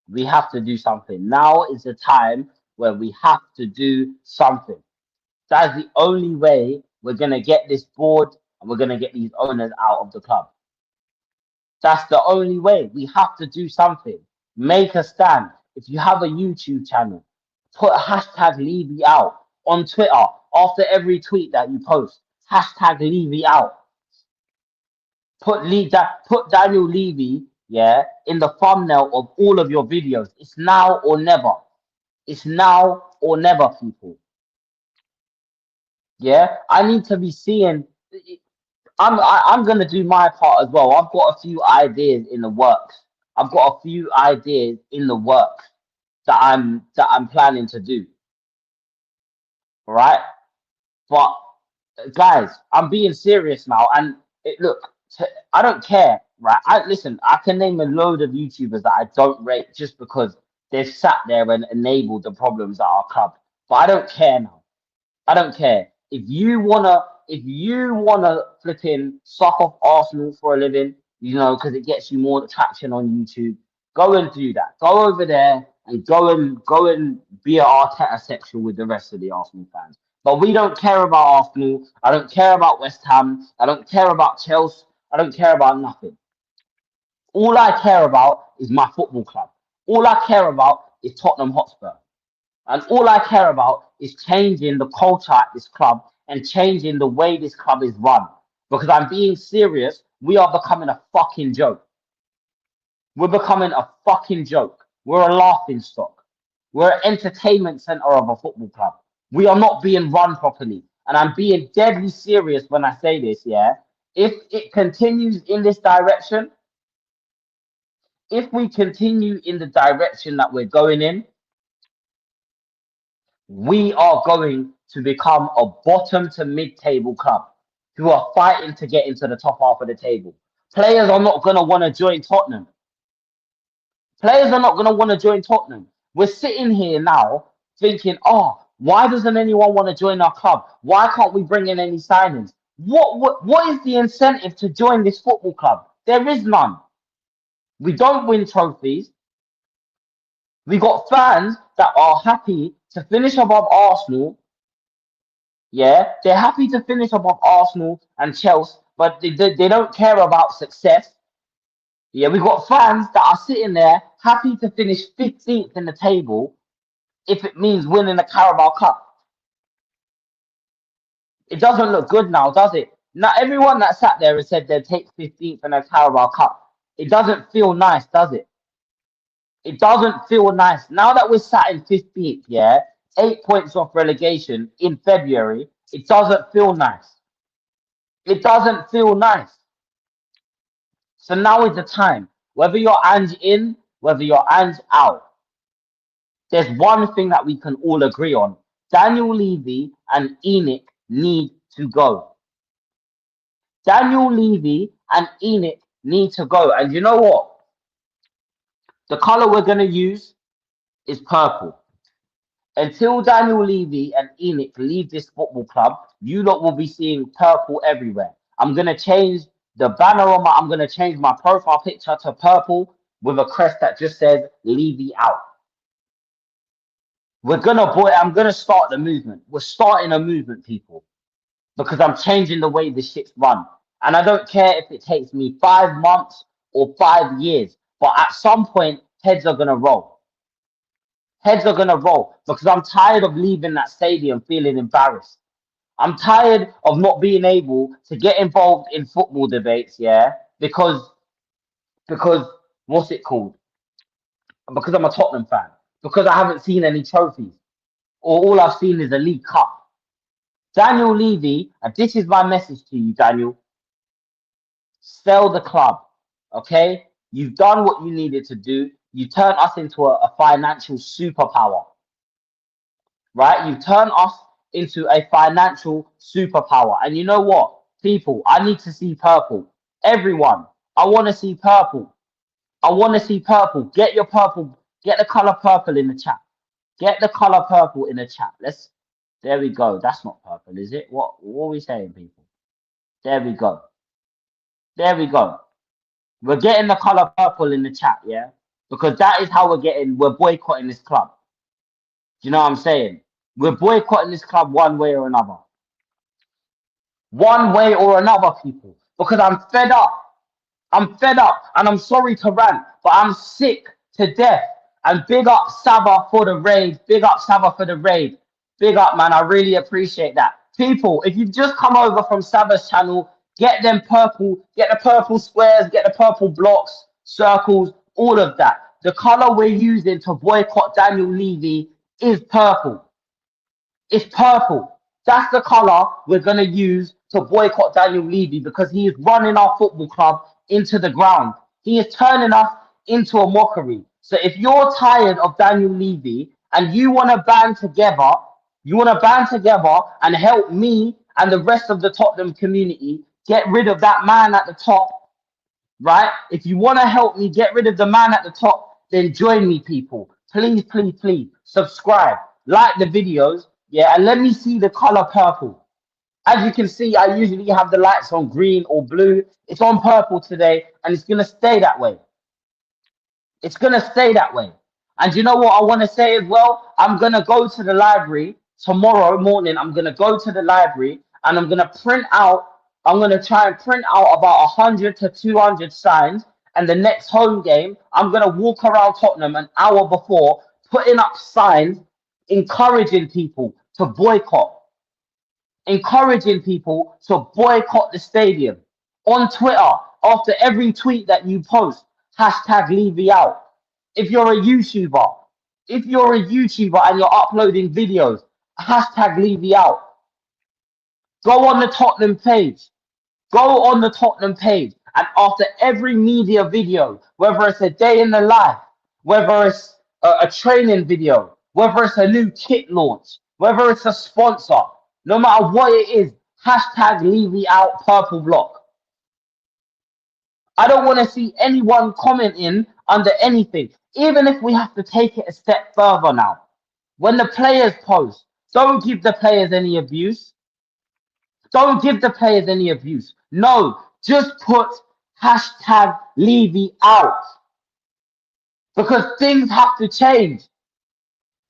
We have to do something. Now is the time where we have to do something. That's the only way we're going to get this board and we're going to get these owners out of the club. That's the only way. We have to do something. Make a stand. If you have a YouTube channel, put hashtag Levy out on Twitter after every tweet that you post. Hashtag Levy out. Put Daniel Levy, yeah, in the thumbnail of all of your videos. It's now or never. It's now or never, people. Yeah, I need to be seeing. I'm gonna do my part as well. I've got a few ideas in the works. I've got a few ideas in the works that I'm planning to do. All right, but guys, I'm being serious now. And look, I don't care, right? Listen. I can name a load of YouTubers that I don't rate just because they've sat there and enabled the problems at our club. But I don't care now. I don't care. If you wanna flipping suck off Arsenal for a living, because it gets you more traction on YouTube, go and do that. Go over there and go and be an Arteta sexual with the rest of the Arsenal fans. But we don't care about Arsenal. I don't care about West Ham. I don't care about Chelsea. I don't care about nothing. All I care about is my football club. All I care about is Tottenham Hotspur. And all I care about is changing the culture at this club and changing the way this club is run. Because I'm being serious, we are becoming a fucking joke. We're becoming a fucking joke. We're a laughing stock. We're an entertainment center of a football club. We are not being run properly. And I'm being deadly serious when I say this, yeah? If it continues in this direction, if we continue in the direction that we're going in, we are going to become a bottom to mid-table club who are fighting to get into the top half of the table. Players are not going to want to join Tottenham. Players are not going to want to join Tottenham. We're sitting here now thinking, oh, why doesn't anyone want to join our club? Why can't we bring in any signings? What is the incentive to join this football club? There is none. We don't win trophies. We got fans that are happy to finish above Arsenal. Yeah, they're happy to finish above Arsenal and Chelsea, but they don't care about success. Yeah, we got fans that are sitting there happy to finish 15th in the table if it means winning the Carabao Cup. It doesn't look good now, does it? Now, everyone that sat there and said they'd take 15th in the Carabao Cup, it doesn't feel nice, does it? It doesn't feel nice. Now that we're sat in 15th, yeah, 8 points off relegation in February, it doesn't feel nice. It doesn't feel nice. So now is the time. Whether you're Ange in, whether you're Ange out, there's one thing that we can all agree on. Daniel Levy and Enoch need to go. Daniel Levy and Enoch need to go. And you know what? The color we're going to use is purple. Until Daniel Levy and Enoch leave this football club, you lot will be seeing purple everywhere. I'm going to change the banner on I'm going to change my profile picture to purple with a crest that just says Levy out. I'm going to start the movement. We're starting a movement, people, because I'm changing the way the shit's run. And I don't care if it takes me 5 months or 5 years, but at some point, heads are going to roll. Heads are going to roll because I'm tired of leaving that stadium feeling embarrassed. I'm tired of not being able to get involved in football debates, yeah, because what's it called? Because I'm a Tottenham fan. Because I haven't seen any trophies. Or all I've seen is a League Cup. Daniel Levy, and this is my message to you, Daniel. Sell the club, okay? You've done what you needed to do. You turned us into a financial superpower, right? You've turned us into a financial superpower. And you know what? People, I need to see purple. Everyone, I want to see purple. I want to see purple. Get your purple. Get the color purple in the chat. Get the color purple in the chat. There we go. That's not purple, is it? What are we saying, people? There we go. There we go. We're getting the color purple in the chat, yeah? Because that is how we're boycotting this club. Do you know what I'm saying? We're boycotting this club one way or another. One way or another, people. Because I'm fed up. I'm fed up and I'm sorry to rant, but I'm sick to death. And big up Saba for the raid. Big up Saba for the raid. Big up, man. I really appreciate that. People, if you've just come over from Saba's channel, get the purple squares, get the purple blocks, circles, all of that. The color we're using to boycott Daniel Levy is purple. It's purple. That's the color we're going to use to boycott Daniel Levy because he is running our football club into the ground. He is turning us into a mockery. So if you're tired of Daniel Levy and you want to band together, and help me and the rest of the Tottenham community get rid of that man at the top, right? If you want to help me get rid of the man at the top, then join me, people. Please, please, please subscribe. like the videos, yeah, and let me see the color purple. As you can see, I usually have the lights on green or blue. It's on purple today, and it's gonna stay that way. It's going to stay that way. And you know what I want to say as well? I'm going to go to the library tomorrow morning. I'm going to go to the library and I'm going to print out, I'm going to try and print out about 100 to 200 signs. And the next home game, I'm going to walk around Tottenham an hour before, putting up signs, encouraging people to boycott, encouraging people to boycott the stadium. On Twitter, after every tweet that you post, hashtag Levy out. If you're a YouTuber, and you're uploading videos, hashtag Levy out. Go on the Tottenham page. Go on the Tottenham page, and after every media video, whether it's a day in the life, whether it's a training video, whether it's a new kit launch, whether it's a sponsor, no matter what it is, hashtag Levy out purple block. I don't want to see anyone commenting under anything, even if we have to take it a step further now. When the players post, don't give the players any abuse. Don't give the players any abuse. No, just put hashtag Levy out. Because things have to change.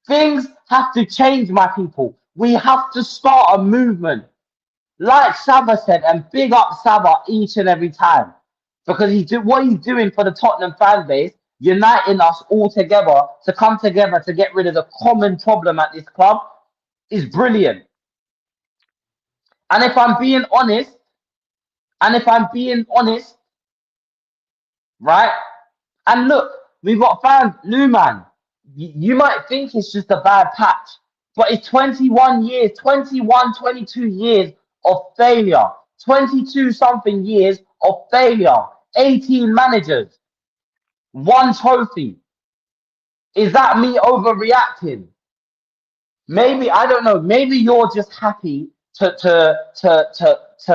Things have to change, my people. We have to start a movement. Like Saba said, and big up Saba each and every time. Because what he's doing for the Tottenham fan base, uniting us all together to come together to get rid of the common problem at this club, is brilliant. And if I'm being honest, right? And look, we've got fans, new man. You might think it's just a bad patch, but it's 21 years, 21, 22 years of failure, 22 something years of failure, 18 managers, one trophy. Is that me overreacting? Maybe, I don't know, maybe you're just happy to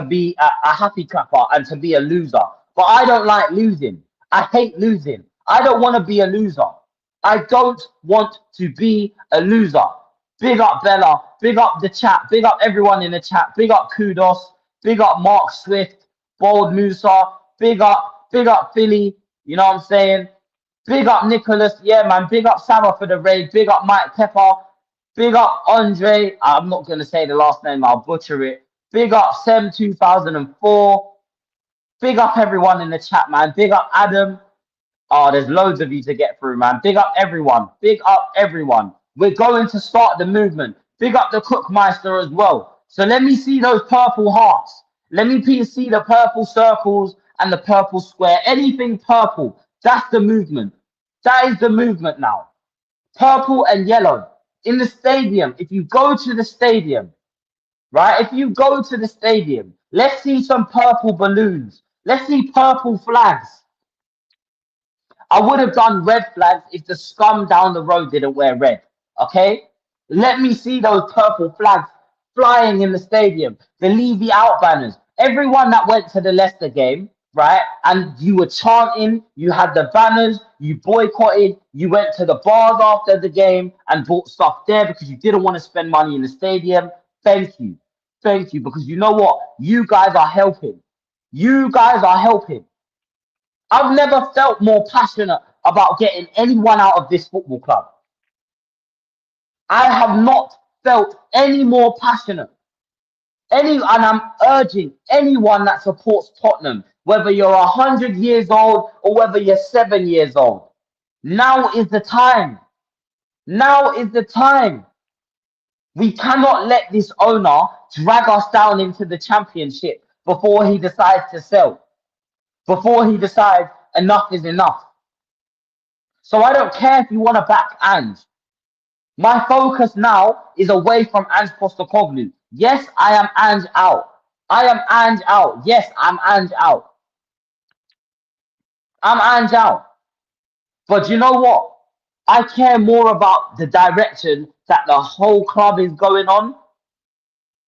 be a happy clapper and to be a loser. But I don't like losing. I hate losing. I don't want to be a loser. I don't want to be a loser. Big up Bella. Big up the chat. Big up everyone in the chat. Big up Kudos. Big up Mark Swift. Bold Musa. Big up Philly. You know what I'm saying? Big up Nicholas. Yeah, man. Big up Sarah for the raid. Big up Mike Pepper. Big up Andre. I'm not going to say the last name. I'll butcher it. Big up Sem 2004. Big up everyone in the chat, man. Big up Adam. Oh, there's loads of you to get through, man. Big up everyone. Big up everyone. We're going to start the movement. Big up the Cookmeister as well. So let me see those purple hearts. Let me see the purple circles and the purple square. Anything purple. That's the movement. That is the movement now. Purple and yellow. In the stadium, if you go to the stadium, right? If you go to the stadium, let's see some purple balloons. Let's see purple flags. I would have done red flags if the scum down the road didn't wear red. Okay? Let me see those purple flags flying in the stadium. The Levy out banners. Everyone that went to the Leicester game, right? And you were chanting, you had the banners, you boycotted, you went to the bars after the game and bought stuff there because you didn't want to spend money in the stadium. Thank you. Thank you. Because you know what? You guys are helping. You guys are helping. I've never felt more passionate about getting anyone out of this football club. I have not felt any more passionate. And I'm urging anyone that supports Tottenham, whether you're 100 years old or whether you're 7 years old, now is the time. Now is the time. We cannot let this owner drag us down into the championship before he decides to sell. Before he decides enough is enough. So I don't care if you want to back Ange. My focus now is away from Ange Postecoglou. Yes, I am Ange out. I am Ange out. Yes, I'm Ange out. I'm Ange out. But you know what? I care more about the direction that the whole club is going on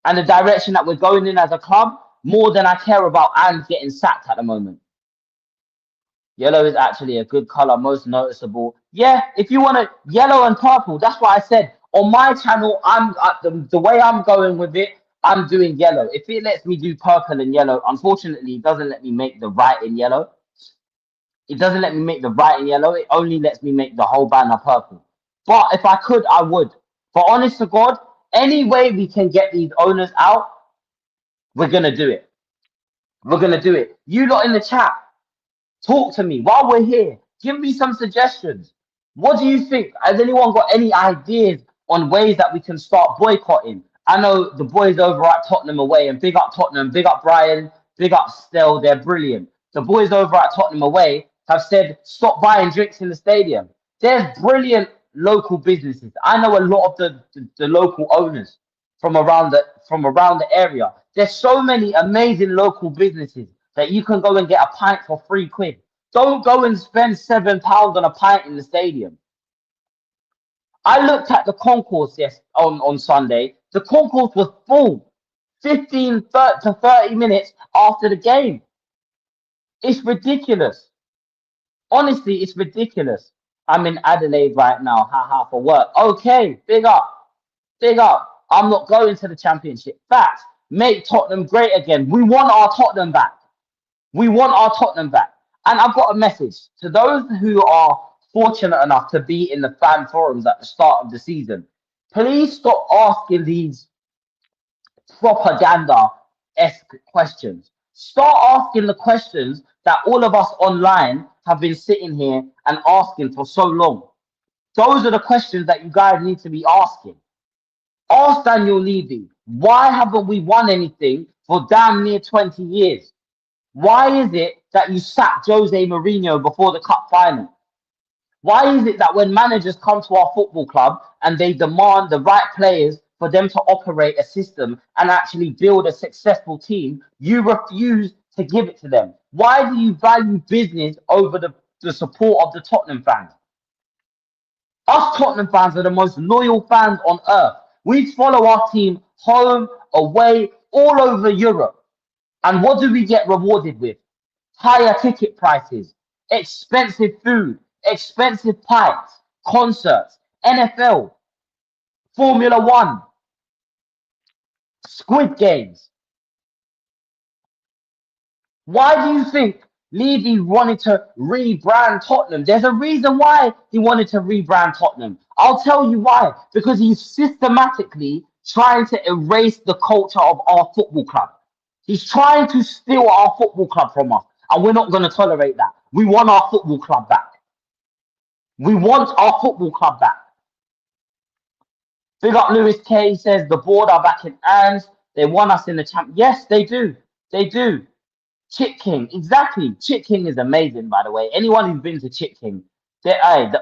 and the direction that we're going in as a club more than I care about Ange getting sacked at the moment. Yellow is actually a good color, most noticeable. Yeah, if you want to, yellow and purple, that's what I said. On my channel, the way I'm going with it, I'm doing yellow. If it lets me do purple and yellow, unfortunately, it doesn't let me make the right in yellow. It doesn't let me make the right in yellow. It only lets me make the whole banner purple. But if I could, I would. But honest to God, any way we can get these owners out, we're gonna do it. We're gonna do it. You lot in the chat, talk to me while we're here. Give me some suggestions. What do you think? Has anyone got any ideas on ways that we can start boycotting? I know the boys over at Tottenham away, and big up Tottenham, big up Brian, big up Stell, they're brilliant. The boys over at Tottenham away have said stop buying drinks in the stadium. There's brilliant local businesses. I know a lot of the local owners from around the area. There's so many amazing local businesses that you can go and get a pint for £3. Don't go and spend £7 on a pint in the stadium. I looked at the concourse on Sunday. The concourse was full 15 to 30 minutes after the game. It's ridiculous. Honestly, it's ridiculous. I'm in Adelaide right now, haha, for work. Okay, big up, big up. I'm not going to the championship. Facts. Make Tottenham great again. We want our Tottenham back. We want our Tottenham back. And I've got a message to those who are fortunate enough to be in the fan forums at the start of the season. Please stop asking these propaganda-esque questions. Start asking the questions that all of us online have been sitting here and asking for so long. Those are the questions that you guys need to be asking. Ask Daniel Levy, why haven't we won anything for damn near 20 years? Why is it that you sacked Jose Mourinho before the cup final? Why is it that when managers come to our football club and they demand the right players for them to operate a system and actually build a successful team, you refuse to give it to them? Why do you value business over the support of the Tottenham fans? Us Tottenham fans are the most loyal fans on earth. We follow our team home, away, all over Europe. And what do we get rewarded with? Higher ticket prices, expensive food, expensive pints, concerts, NFL, Formula One, Squid Games. Why do you think Levy wanted to rebrand Tottenham? There's a reason why he wanted to rebrand Tottenham. I'll tell you why. Because he's systematically trying to erase the culture of our football club. He's trying to steal our football club from us. And we're not going to tolerate that. We want our football club back. We want our football club back. Big up Lewis K says the board are back in hands. They want us in the champ. Yes, they do. They do. Chit King, exactly. Chit King is amazing, by the way. Anyone who's been to Chit King,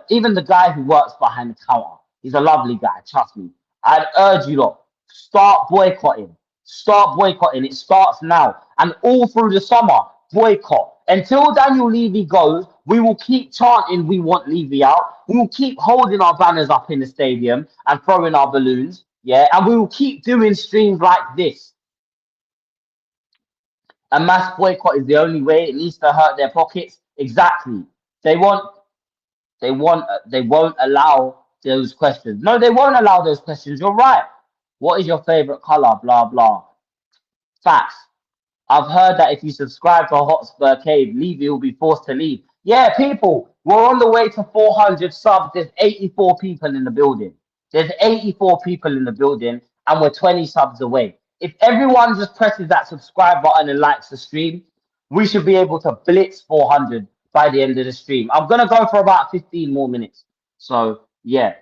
even the guy who works behind the counter, he's a lovely guy. Trust me. I'd urge you lot, start boycotting. Start boycotting. It starts now, and all through the summer, boycott. Until Daniel Levy goes, we will keep chanting, "We want Levy out." We will keep holding our banners up in the stadium and throwing our balloons. Yeah, and we will keep doing streams like this. A mass boycott is the only way. It needs to hurt their pockets. Exactly. They won't allow those questions. No, they won't allow those questions. You're right. What is your favorite color? Blah blah. Facts. I've heard that if you subscribe to Hotspur Cave, Levy will be forced to leave. Yeah, people, we're on the way to 400 subs. There's 84 people in the building. There's 84 people in the building, and we're 20 subs away. If everyone just presses that subscribe button and likes the stream, we should be able to blitz 400 by the end of the stream. I'm going to go for about 15 more minutes. So, yeah.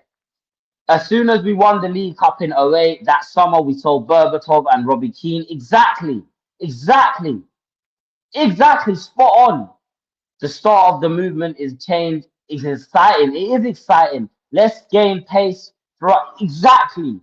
As soon as we won the League Cup in 08, that summer we sold Berbatov and Robbie Keane. Exactly. Exactly. Exactly. Spot on. The start of the movement is changed. It's exciting. It is exciting. Let's gain pace. Exactly.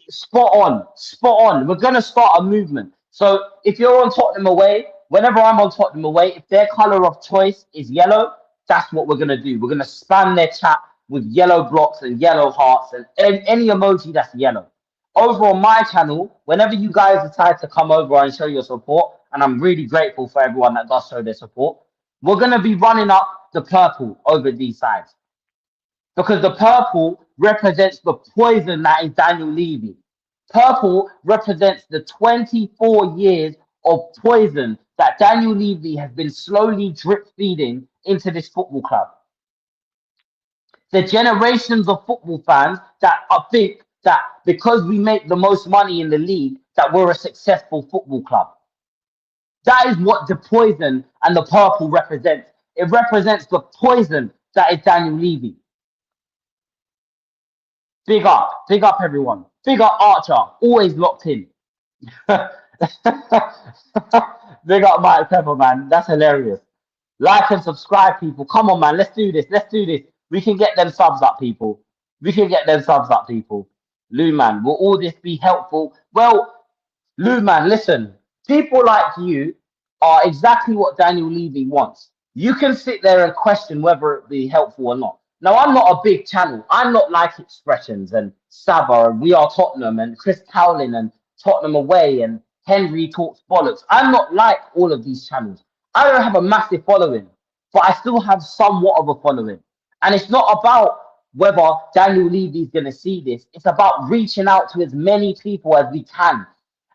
Spot on. Spot on. We're going to start a movement. So if you're on Tottenham away, whenever I'm on Tottenham away, if their colour of choice is yellow, that's what we're going to do. We're going to spam their chat with yellow blocks and yellow hearts and any emoji that's yellow. Over on my channel, whenever you guys decide to come over and show your support, and I'm really grateful for everyone that does show their support, we're going to be running up the purple over these sides. because the purple represents the poison that is Daniel Levy. Purple represents the 24 years of poison that Daniel Levy has been slowly drip feeding into this football club. The generations of football fans that think that because we make the most money in the league, that we're a successful football club. That is what the poison and the purple represents. It represents the poison that is Daniel Levy. Big up everyone. Big up Archer, always locked in. Big up Mike Pepper, man. That's hilarious. Like and subscribe, people. Come on, man. Let's do this. We can get them subs up, people. Lou, man, will all this be helpful? Well, Lou, man, listen. People like you are exactly what Daniel Levy wants. You can sit there and question whether it be helpful or not. Now, I'm not a big channel. I'm not like Expressions and Saba and We Are Tottenham and Chris Cowlin and Tottenham Away and Henry Talks Bollocks. I'm not like all of these channels. I don't have a massive following, but I still have somewhat of a following. And it's not about whether Daniel Levy is going to see this. It's about reaching out to as many people as we can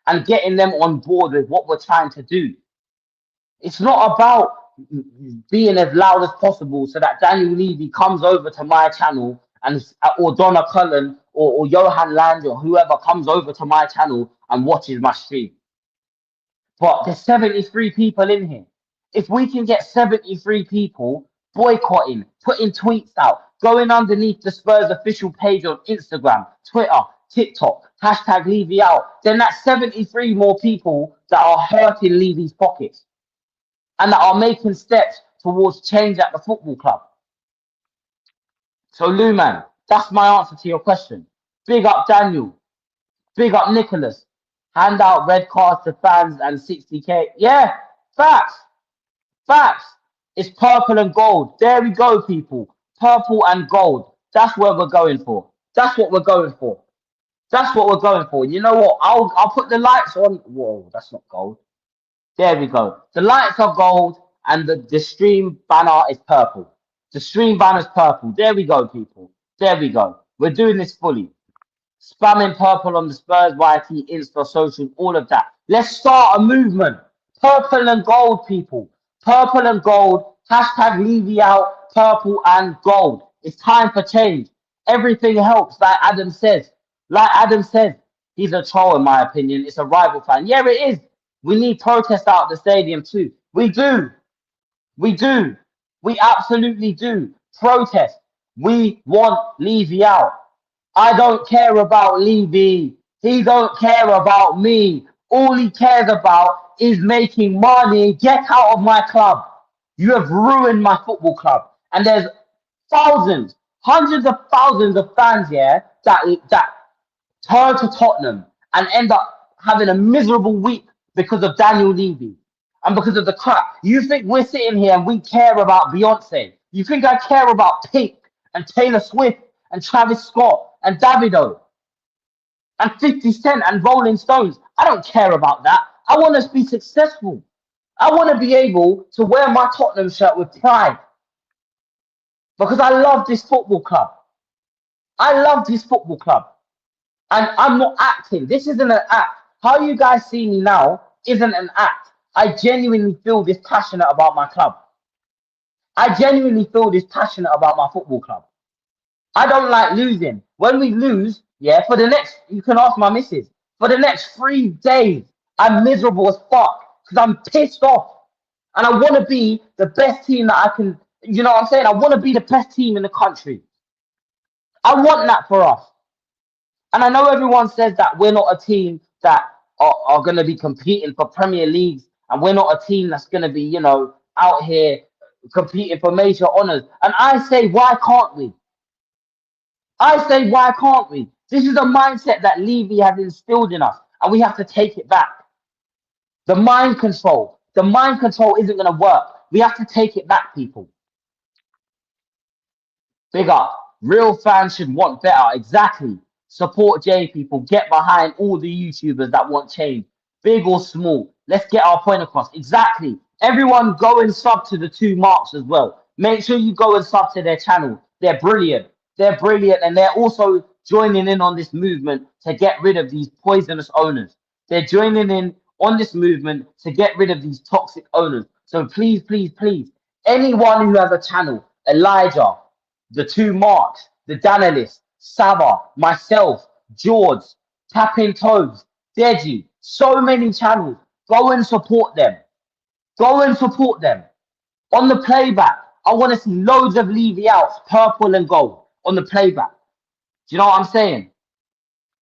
and getting them on board with what we're trying to do. It's not about being as loud as possible so that Daniel Levy comes over to my channel and or Donna Cullen or Johan Land or whoever comes over to my channel and watches my stream. But there's 73 people in here. If we can get 73 people boycotting, putting tweets out, going underneath the Spurs official page on Instagram, Twitter, TikTok, hashtag Levy out, then that's 73 more people that are hurting Levy's pockets and that are making steps towards change at the football club. So, Lou, man, that's my answer to your question. Big up Daniel. Big up Nicholas. Hand out red cards to fans and 60k. Yeah, facts. It's purple and gold. There we go, people. Purple and gold. That's where we're going for. That's what we're going for. You know what? I'll put the lights on. Whoa, that's not gold. There we go. The lights are gold and the stream banner is purple. The stream banner is purple. There we go, people. There we go. We're doing this fully. Spamming purple on the Spurs, YT, Insta, social, all of that. Let's start a movement. Purple and gold, people. Purple and gold. Hashtag Levy out. Purple and gold. It's time for change. Everything helps, like Adam says. He's a troll, in my opinion. It's a rival fan. Yeah, it is. We need protest out of the stadium too. We do. We absolutely do. Protest. We want Levy out. I don't care about Levy. He don't care about me. All he cares about is making money. Get out of my club. You have ruined my football club. And there's thousands, hundreds of thousands of fans here that turn to Tottenham and end up having a miserable week because of Daniel Levy and because of the crap. You think we're sitting here and we care about Beyonce? You think I care about Pink and Taylor Swift and Travis Scott and Davido and 50 Cent and Rolling Stones? I don't care about that. I want us to be successful. I want to be able to wear my Tottenham shirt with pride because I love this football club. And I'm not acting. This isn't an act. How you guys see me now isn't an act. I genuinely feel this passionate about my club. I genuinely feel this passionate about my football club. I don't like losing. When we lose, yeah, you can ask my missus, for the next 3 days, I'm miserable as fuck because I'm pissed off. And I want to be the best team that I can, you know what I'm saying? I want to be the best team in the country. I want that for us. And I know everyone says that we're not a team that are going to be competing for Premier Leagues, and we're not a team that's going to be, out here competing for major honours. And I say, why can't we? This is a mindset that Levy has instilled in us, and we have to take it back. The mind control isn't going to work. We have to take it back, people. Big up. Real fans should want better. Exactly. Support J, people. Get behind all the YouTubers that want change, big or small. Let's get our point across. Exactly. Everyone go and sub to the 2 marks as well. Make sure you go and sub to their channel. They're brilliant. They're brilliant, and they're also joining in on this movement to get rid of these poisonous owners. They're joining in on this movement to get rid of these toxic owners. So please, please, please, anyone who has a channel, Elijah, the two Marks, the Danalist, Sava, myself, Jords, Tapping Toes, Deji, so many channels. Go and support them. Go and support them. On the playback, I want to see loads of Levy outs, purple and gold, on the playback. Do you know what I'm saying?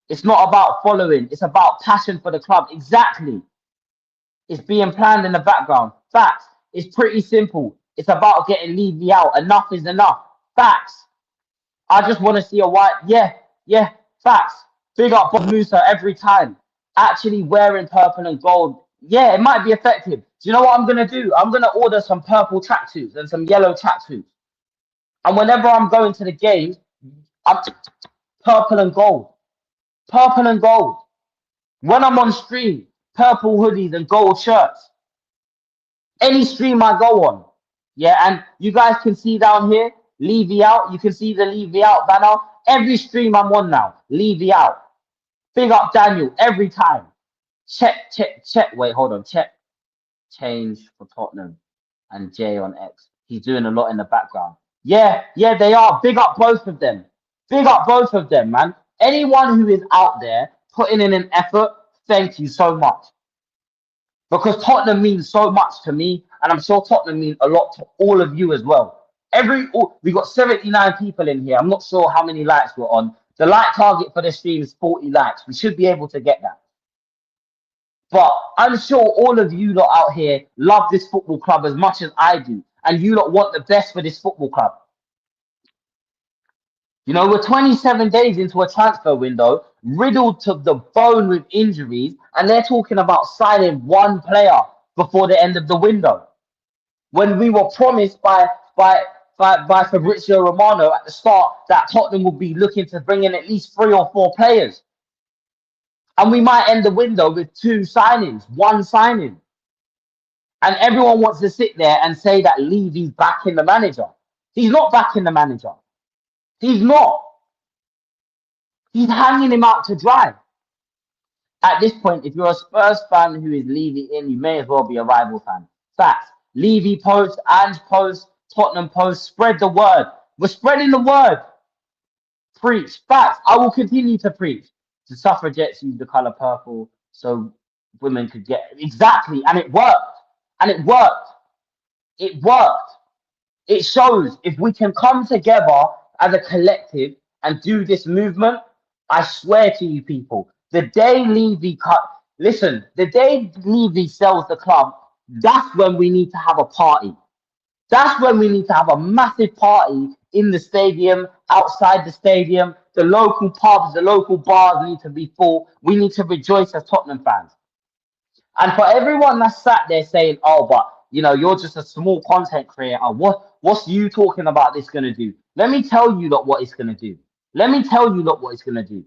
It's not about following. It's about passion for the club. Exactly. It's being planned in the background. Facts. It's pretty simple. It's about getting Levy out. Enough is enough. Facts. I just want to see a white. Yeah. Facts. Big up Bob Musa every time. Actually wearing purple and gold. Yeah, it might be effective. Do you know what I'm going to do? I'm going to order some purple tracksuits and some yellow tracksuits. And whenever I'm going to the game, I'm purple and gold. Purple and gold. When I'm on stream, purple hoodies and gold shirts. Any stream I go on. Yeah, and you guys can see down here, Levy out. You can see the Levy out banner. Every stream I'm on now, Levy out. Big up Daniel every time. Check. Wait, hold on. Check. Change for Tottenham and Jay on X. He's doing a lot in the background. Yeah, they are. Big up both of them. Big up both of them, man. Anyone who is out there putting in an effort, thank you so much. Because Tottenham means so much to me, and I'm sure Tottenham means a lot to all of you as well. We got 79 people in here. I'm not sure how many likes we're on. The like target for the stream is 40 likes. We should be able to get that. But I'm sure all of you lot out here love this football club as much as I do. And you lot want the best for this football club. You know, we're 27 days into a transfer window, riddled to the bone with injuries, and they're talking about signing one player before the end of the window. When we were promised by Fabrizio Romano at the start that Tottenham would be looking to bring in at least 3 or 4 players. And we might end the window with 2 signings, 1 signing. And everyone wants to sit there and say that Levy's backing the manager. He's not backing the manager. He's not. He's hanging him out to dry. At this point, if you're a Spurs fan who is Levy in, you may as well be a rival fan. Facts. Levy post, Ange post, Tottenham post, spread the word. We're spreading the word. Preach. Facts. I will continue to preach. The suffragettes use the color purple so women could get exactly, and it worked. And it worked. It worked. It shows if we can come together as a collective and do this movement, I swear to you people, the day Levy sells the club, that's when we need to have a party. That's when we need to have a massive party in the stadium, outside the stadium. The local pubs, the local bars need to be full. We need to rejoice as Tottenham fans. And for everyone that's sat there saying, oh, but, you know, you're just a small content creator. What's you talking about this going to do? Let me tell you what it's going to do. Let me tell you what it's going to do.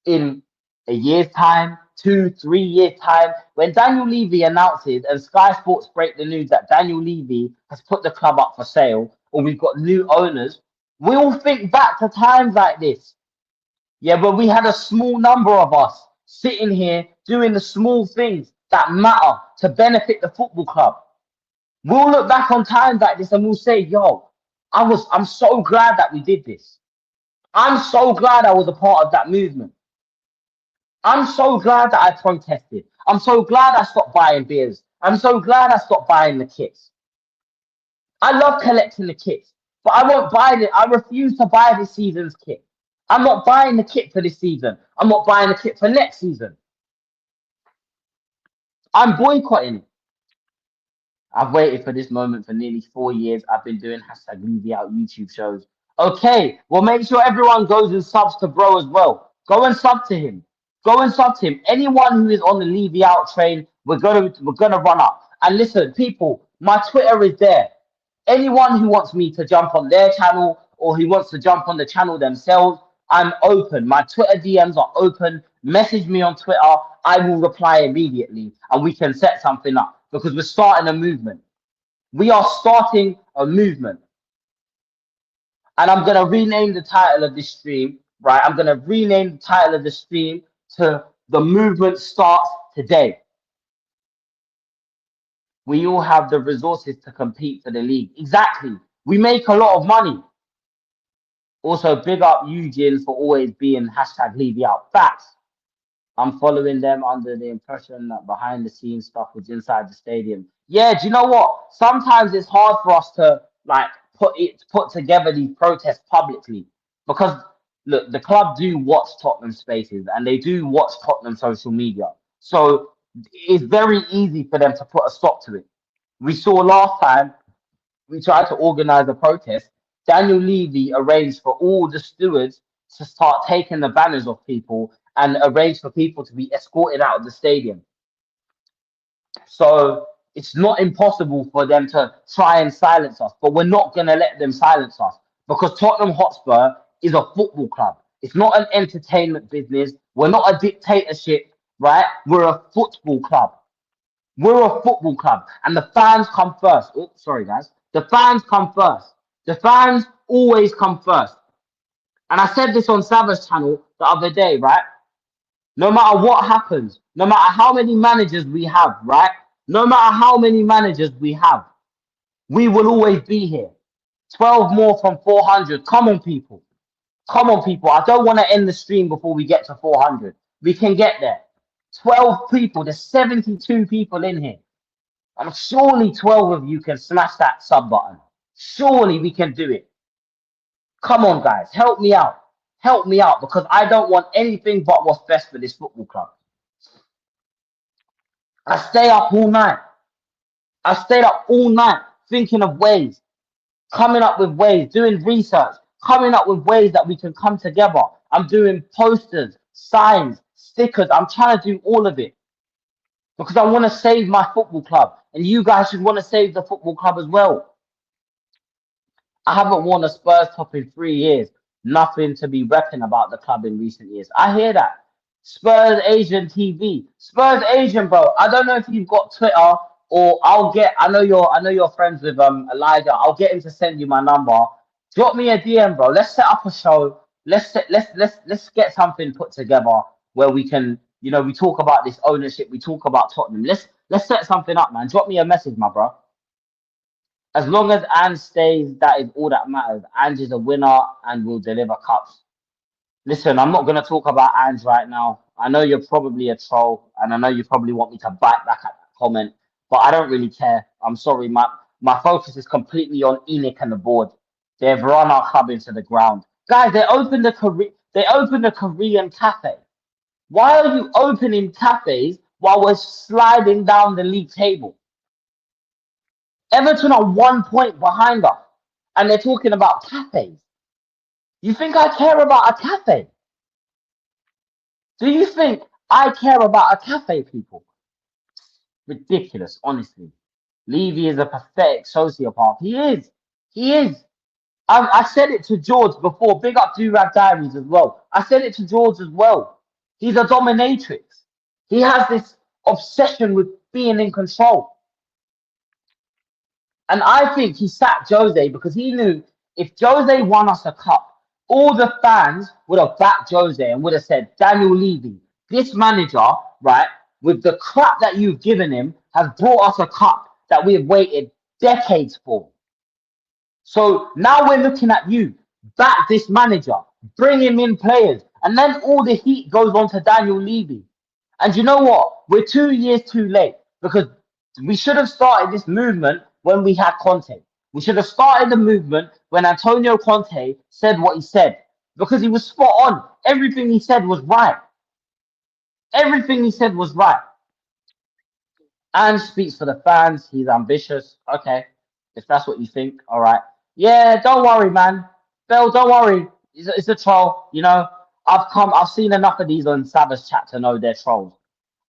In a year's time, 2-3 years' time, when Daniel Levy announces and Sky Sports break the news that Daniel Levy has put the club up for sale, or we've got new owners, we'll think back to times like this. Yeah, but we had a small number of us sitting here doing the small things that matter to benefit the football club. We'll look back on times like this and we'll say, yo, I'm so glad that we did this. I'm so glad I was a part of that movement. I'm so glad that I protested. I'm so glad I stopped buying beers. I'm so glad I stopped buying the kits. I love collecting the kits, but I won't buy it. I refuse to buy this season's kit. I'm not buying the kit for this season. I'm not buying the kit for next season. I'm boycotting it. I've waited for this moment for nearly 4 years. I've been doing #LevyOut YouTube shows. Okay, well, make sure everyone goes and subs to bro as well. Go and sub to him. Go and sub to him. Anyone who is on the Levy out train, we're gonna run up. And listen, people, my Twitter is there. Anyone who wants me to jump on their channel or who wants to jump on the channel themselves, I'm open. My Twitter DMs are open. Message me on Twitter. I will reply immediately and we can set something up because we're starting a movement. We are starting a movement. And I'm gonna rename the title of this stream, right? I'm gonna rename the title of the stream to "The Movement Starts Today." We all have the resources to compete for the league. Exactly. We make a lot of money. Also, big up Eugene for always being hashtag Levy out. Facts. I'm following them under the impression that behind the scenes stuff was inside the stadium. Yeah, do you know what? Sometimes it's hard for us to like put together these protests publicly because look, the club do watch Tottenham Spaces and they do watch Tottenham social media. So it's very easy for them to put a stop to it. We saw last time we tried to organize a protest. Daniel Levy arranged for all the stewards to start taking the banners off people and arranged for people to be escorted out of the stadium. So it's not impossible for them to try and silence us, but we're not going to let them silence us because Tottenham Hotspur is a football club. It's not an entertainment business. We're not a dictatorship, right? We're a football club. We're a football club, and the fans come first. Oh, sorry, guys. The fans come first. The fans always come first. And I said this on Savage channel the other day, right? No matter what happens, no matter how many managers we have, right? No matter how many managers we have, we will always be here. 12 more from 400. Come on, people. Come on, people. I don't want to end the stream before we get to 400. We can get there. 12 people. There's 72 people in here. And surely 12 of you can smash that sub button. Surely we can do it. Come on, guys. Help me out. Help me out because I don't want anything but what's best for this football club. I stay up all night. I stayed up all night thinking of ways, coming up with ways, doing research, coming up with ways that we can come together. I'm doing posters, signs, stickers. I'm trying to do all of it because I want to save my football club. And you guys should want to save the football club as well. I haven't worn a Spurs top in 3 years. Nothing to be repping about the club in recent years. I hear that. Spurs Asian TV. Spurs Asian, bro. I don't know if you've got Twitter or I know you're friends with Elijah. I'll get him to send you my number. Drop me a DM, bro. Let's set up a show. Let's get something put together where we can, we talk about this ownership, we talk about Tottenham. Let's set something up, man. Drop me a message, my bro. As long as Ange stays, that is all that matters. Ange is a winner and will deliver cups. Listen, I'm not going to talk about Ange right now. I know you're probably a troll, and I know you probably want me to bite back at that comment, but I don't really care. I'm sorry, my focus is completely on Enoch and the board. They've run our club into the ground. Guys, they opened a Korean cafe. Why are you opening cafes while we're sliding down the league table? Everton are 1 point behind us, and they're talking about cafes. You think I care about a cafe? Do you think I care about a cafe, people? Ridiculous, honestly. Levy is a pathetic sociopath. He is. He is. I said it to Jords before. Big up Durag Diaries as well. I said it to Jords as well. He's a dominatrix. He has this obsession with being in control. And I think he sacked Jose because he knew if Jose won us a cup, all the fans would have backed Jose and would have said, Daniel Levy, this manager, right, with the crap that you've given him, has brought us a cup that we have waited decades for. So now we're looking at you. Back this manager, bring him in players, and then all the heat goes on to Daniel Levy. And you know what? We're 2 years too late because we should have started this movement when we had Conte. We should have started the movement when Antonio Conte said what he said because he was spot on. Everything he said was right. Everything he said was right. And speaks for the fans. He's ambitious. Okay, if that's what you think, all right. Yeah, don't worry, man. Bell, don't worry. It's a troll. I've seen enough of these on Savage chat to know they're trolls.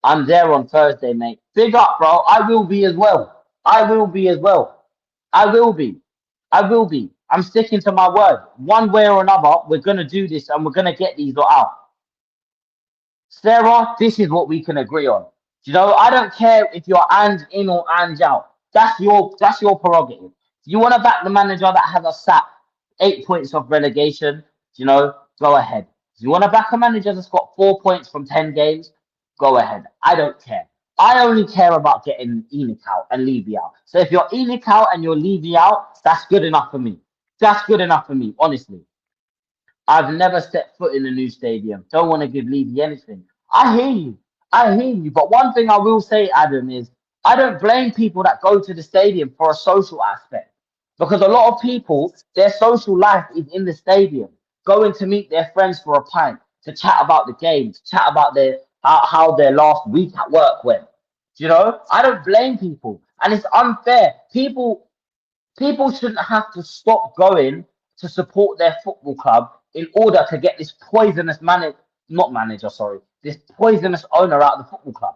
I'm there on Thursday, mate. Big up, bro. I will be as well. I will be as well. I will be. I will be. I'm sticking to my word. One way or another, we're going to do this and we're going to get these lot out. Sarah, this is what we can agree on. I don't care if you're Ange in or Ange out. That's your prerogative. If you want to back the manager that has us sat 8 points off relegation, go ahead. If you want to back a manager that's got 4 points from 10 games, go ahead. I don't care. I only care about getting Enoch out and Levy out. So if you're Enoch out and you're Levy out, that's good enough for me. That's good enough for me, honestly. I've never set foot in a new stadium. Don't want to give Levy anything. I hear you. I hear you. But one thing I will say, Adam, is I don't blame people that go to the stadium for a social aspect. Because a lot of people, their social life is in the stadium, going to meet their friends for a pint, to chat about the game, to chat about how their last week at work went. I don't blame people. And it's unfair. People shouldn't have to stop going to support their football club in order to get this poisonous this poisonous owner out of the football club.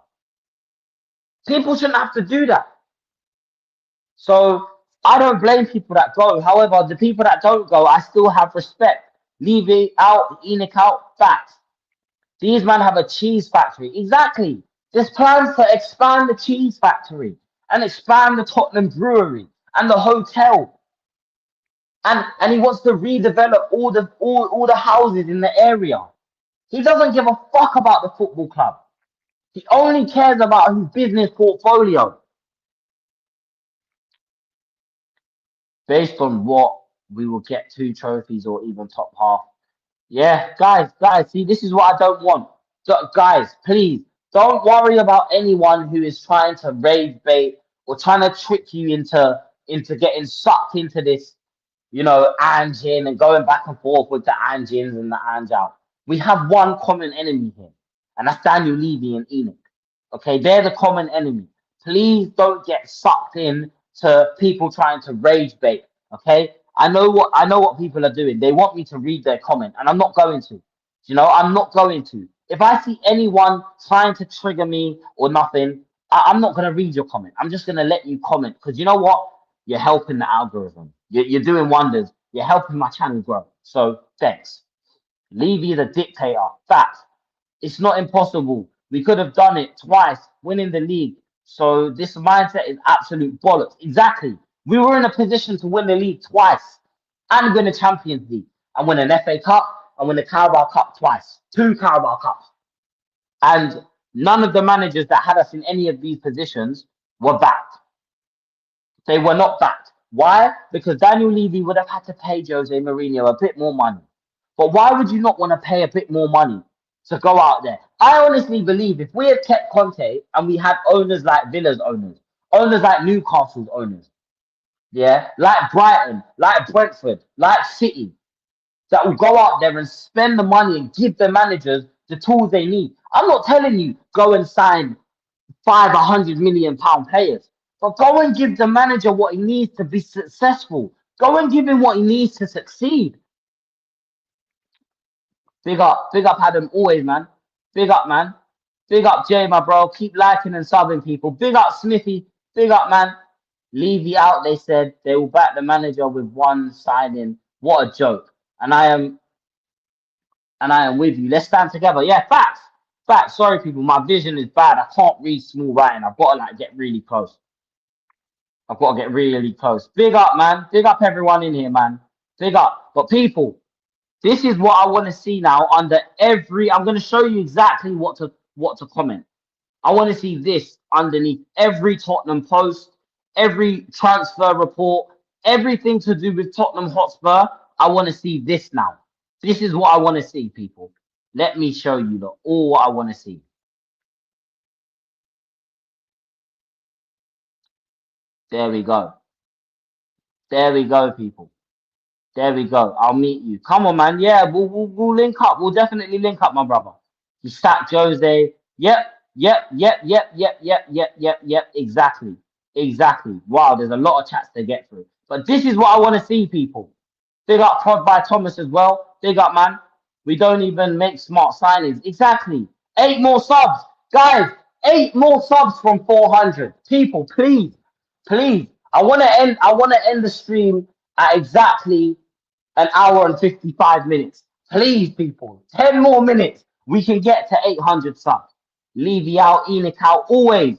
People shouldn't have to do that. So I don't blame people that go. However, the people that don't go, I still have respect. Levy out, Enoch out, facts. These men have a cheese factory. Exactly. There's plans to expand the cheese factory and expand the Tottenham brewery and the hotel. And he wants to redevelop all the houses in the area. He doesn't give a fuck about the football club. He only cares about his business portfolio. Based on what, we will get 2 trophies or even top half. Yeah, guys, see, this is what I don't want. So, guys, please don't worry about anyone who is trying to rage bait or trying to trick you into getting sucked into this, Anjin and going back and forth with the Anjins and the Anjal. We have one common enemy here, and that's Daniel Levy and Enoch. Okay, they're the common enemy. Please don't get sucked in to people trying to rage bait. Okay, I know what people are doing. They want me to read their comment, and I'm not going to. I'm not going to. If I see anyone trying to trigger me or nothing, I'm not going to read your comment. I'm just going to let you comment, because you know what? You're helping the algorithm. You're doing wonders. You're helping my channel grow. So thanks. Levy the dictator. Fact. It's not impossible. We could have done it twice, winning the league. So this mindset is absolute bollocks. Exactly. We were in a position to win the league twice and win the Champions League and win an FA Cup and win the Carabao Cup twice. 2 Carabao Cups. And none of the managers that had us in any of these positions were backed. They were not backed. Why? Because Daniel Levy would have had to pay Jose Mourinho a bit more money. But why would you not want to pay a bit more money to go out there? I honestly believe if we had kept Conte and we had owners like Villa's owners like Newcastle's owners, yeah, like Brighton, like Brentford, like City, that will go out there and spend the money and give the managers the tools they need. I'm not telling you go and sign 500 million pound players, but go and give the manager what he needs to be successful. Go and give him what he needs to succeed. Big up Adam, always, man. Big up, man. Big up Jay, my bro. Keep liking and subbing people. Big up Smithy. Big up, man. Levy out, they said. They will back the manager with 1 signing. What a joke. And I am with you. Let's stand together. Yeah, facts. Facts. Sorry, people. My vision is bad. I can't read small writing. I've got to get really close. Big up, man. Big up everyone in here, man. Big up. But people, this is what I want to see now under every. I'm going to show you exactly what to comment. I want to see this underneath every Tottenham post, every transfer report, everything to do with Tottenham Hotspur. I want to see this now. This is what I want to see, people. Let me show you all what I want to see. There we go. There we go, people. There we go. I'll meet you. Come on, man. Yeah, we'll link up. We'll definitely link up, my brother. You sacked Jose. Yep. Exactly. Wow, there's a lot of chats to get through. But this is what I want to see, people. Big up Prod by Thomas as well. Big up, man. We don't even make smart signings. Exactly. 8 more subs. Guys, 8 more subs from 400. People, please. I want to end the stream at exactly 1 hour and 55 minutes. Please, people. 10 more minutes. We can get to 800 subs. Levy out, Enoch out, always.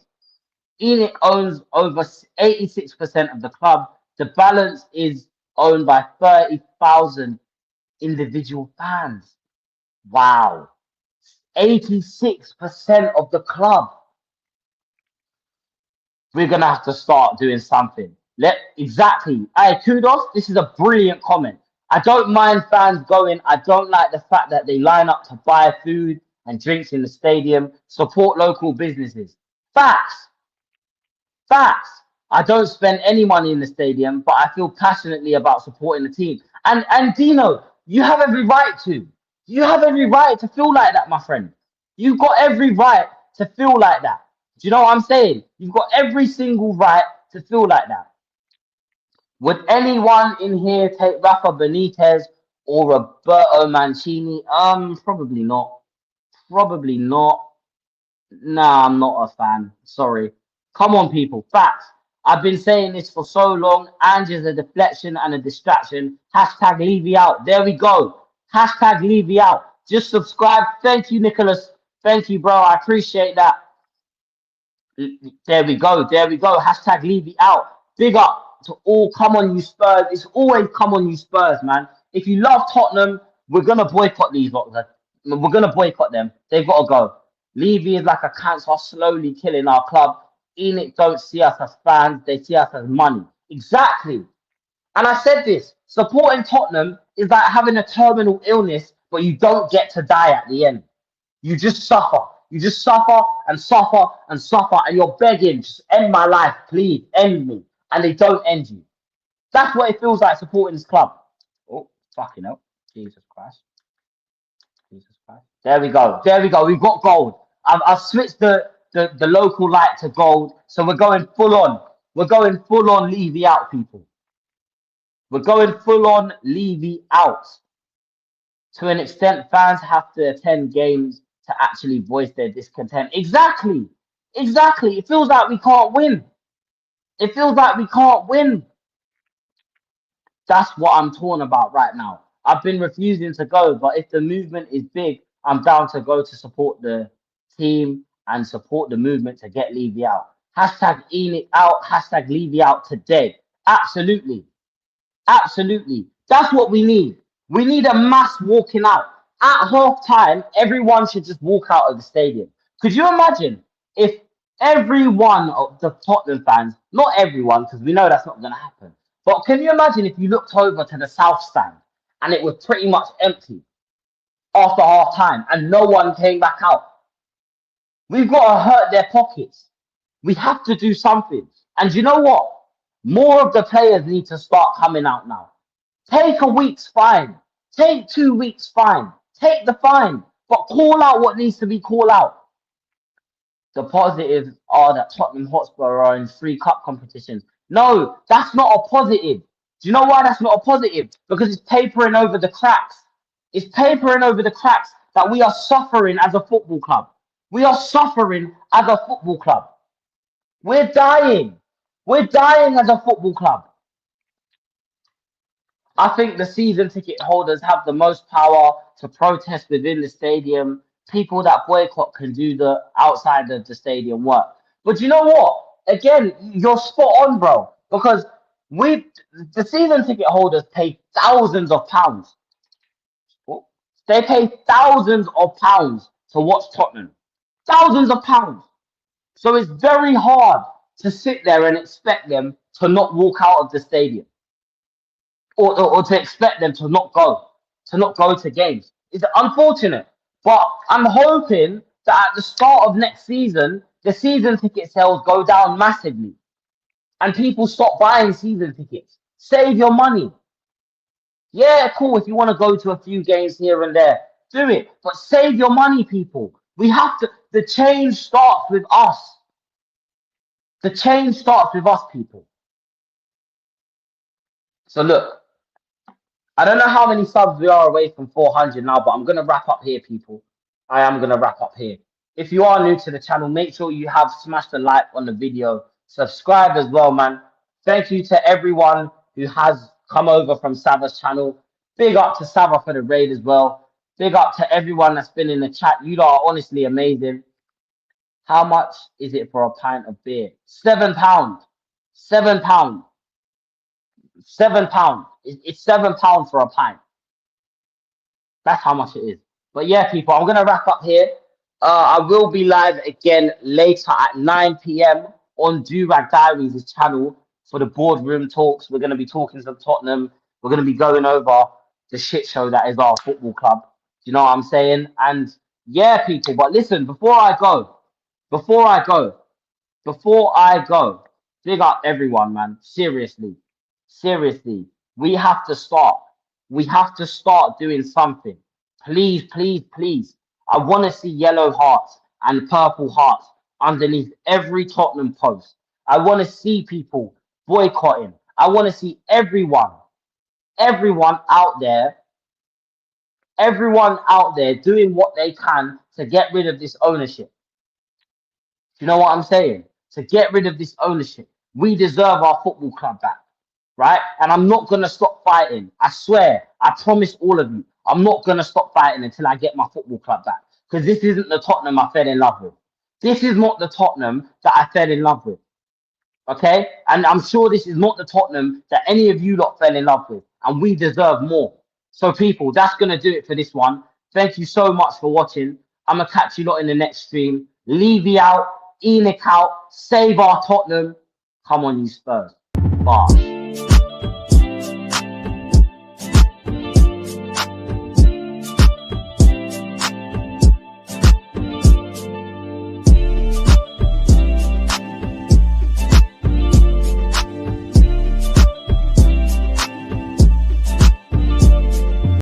Enoch owns over 86% of the club. The balance is owned by 30,000 individual fans. Wow. 86% of the club. We're gonna have to start doing something. Exactly. Hey, kudos. This is a brilliant comment. I don't mind fans going. I don't like the fact that they line up to buy food and drinks in the stadium. Support local businesses. Facts. Facts. I don't spend any money in the stadium, but I feel passionately about supporting the team. And Dino, you have every right to. You have every right to feel like that, my friend. You've got every right to feel like that. Do you know what I'm saying? You've got every single right to feel like that. Would anyone in here take Rafa Benitez or Roberto Mancini? Probably not. Probably not. Nah, I'm not a fan. Sorry. Come on, people. Facts. I've been saying this for so long. Ange is a deflection and a distraction. Hashtag Levy out. There we go. Hashtag Levy out. Just subscribe. Thank you, Nicholas. Thank you, bro. I appreciate that. There we go. There we go. Hashtag Levy out. Big up to all. Come on, you Spurs. It's always come on, you Spurs, man. If you love Tottenham, we're going to boycott these lot. We're going to boycott them. They've got to go. Levy is like a cancer slowly killing our club. Enid don't see us as fans. They see us as money. Exactly. And I said this. Supporting Tottenham is like having a terminal illness, but you don't get to die at the end. You just suffer. You just suffer and suffer and suffer, and you're begging, just end my life, please, end me. And they don't end you. That's what it feels like supporting this club. Oh, fucking hell. Jesus Christ. Jesus Christ. There we go. There we go. We've got gold. I've switched the local light to gold, so we're going full on. We're going full on Levy out, people. We're going full on Levy out. To an extent, fans have to attend games to actually voice their discontent. Exactly. Exactly. It feels like we can't win. It feels like we can't win. That's what I'm torn about right now. I've been refusing to go, but if the movement is big, I'm down to go to support the team and support the movement to get Levy out. Hashtag Enid out. Hashtag Levy out today. Absolutely. Absolutely. That's what we need. We need a mass walking out. At half time, everyone should just walk out of the stadium. Could you imagine if every one of the Tottenham fans, not everyone, because we know that's not going to happen, but can you imagine if you looked over to the south stand and it was pretty much empty after half time and no one came back out? We've got to hurt their pockets. We have to do something. And you know what? More of the players need to start coming out now. Take a week's fine. Take 2 weeks fine. Take the fine. But call out what needs to be called out. The positives are that Tottenham Hotspur are in 3 cup competitions. No, that's not a positive. Do you know why that's not a positive? Because it's papering over the cracks. It's papering over the cracks that we are suffering as a football club. We are suffering as a football club. We're dying. We're dying as a football club. I think the season ticket holders have the most power to protest within the stadium. People that boycott can do the outside of the stadium work. But you know what? Again, you're spot on, bro. Because the season ticket holders pay thousands of pounds. They pay thousands of pounds to watch Tottenham. Thousands of pounds. So it's very hard to sit there and expect them to not walk out of the stadium. Or to expect them to not go to games. It's unfortunate. But I'm hoping that at the start of next season, the season ticket sales go down massively. And people stop buying season tickets. Save your money. Yeah, cool. If you want to go to a few games here and there, do it. But save your money, people. We have to. The change starts with us. The change starts with us, people. So look, I don't know how many subs we are away from 400 now, but I'm going to wrap up here, people. I am going to wrap up here. If you are new to the channel, make sure you have smashed the like on the video. Subscribe as well, man. Thank you to everyone who has come over from Sava's channel. Big up to Sava for the raid as well. Big up to everyone that's been in the chat. You lot are honestly amazing. How much is it for a pint of beer? £7. £7. £7. It's £7 for a pint. That's how much it is. But yeah, people, I'm gonna wrap up here. I will be live again later at 9 p.m. on Durag Diaries' channel for the boardroom talks. We're gonna be talking some Tottenham. We're gonna be going over the shit show that is our football club. Do you know what I'm saying? And yeah, people. But listen, before I go, big up everyone, man. Seriously, seriously, we have to start. We have to start doing something. Please, please, please. I want to see yellow hearts and purple hearts underneath every Tottenham post. I want to see people boycotting. I want to see everyone out there doing what they can to get rid of this ownership. Do you know what I'm saying? To get rid of this ownership. We deserve our football club back, right? And I'm not going to stop fighting. I swear, I promise all of you, I'm not going to stop fighting until I get my football club back. Because this isn't the Tottenham I fell in love with. This is not the Tottenham that I fell in love with. Okay? And I'm sure this is not the Tottenham that any of you lot fell in love with. And we deserve more. So, people, that's going to do it for this one. Thank you so much for watching. I'm going to catch you lot in the next stream. Levy out. Enoch out. Save our Tottenham. Come on, you Spurs. Bye.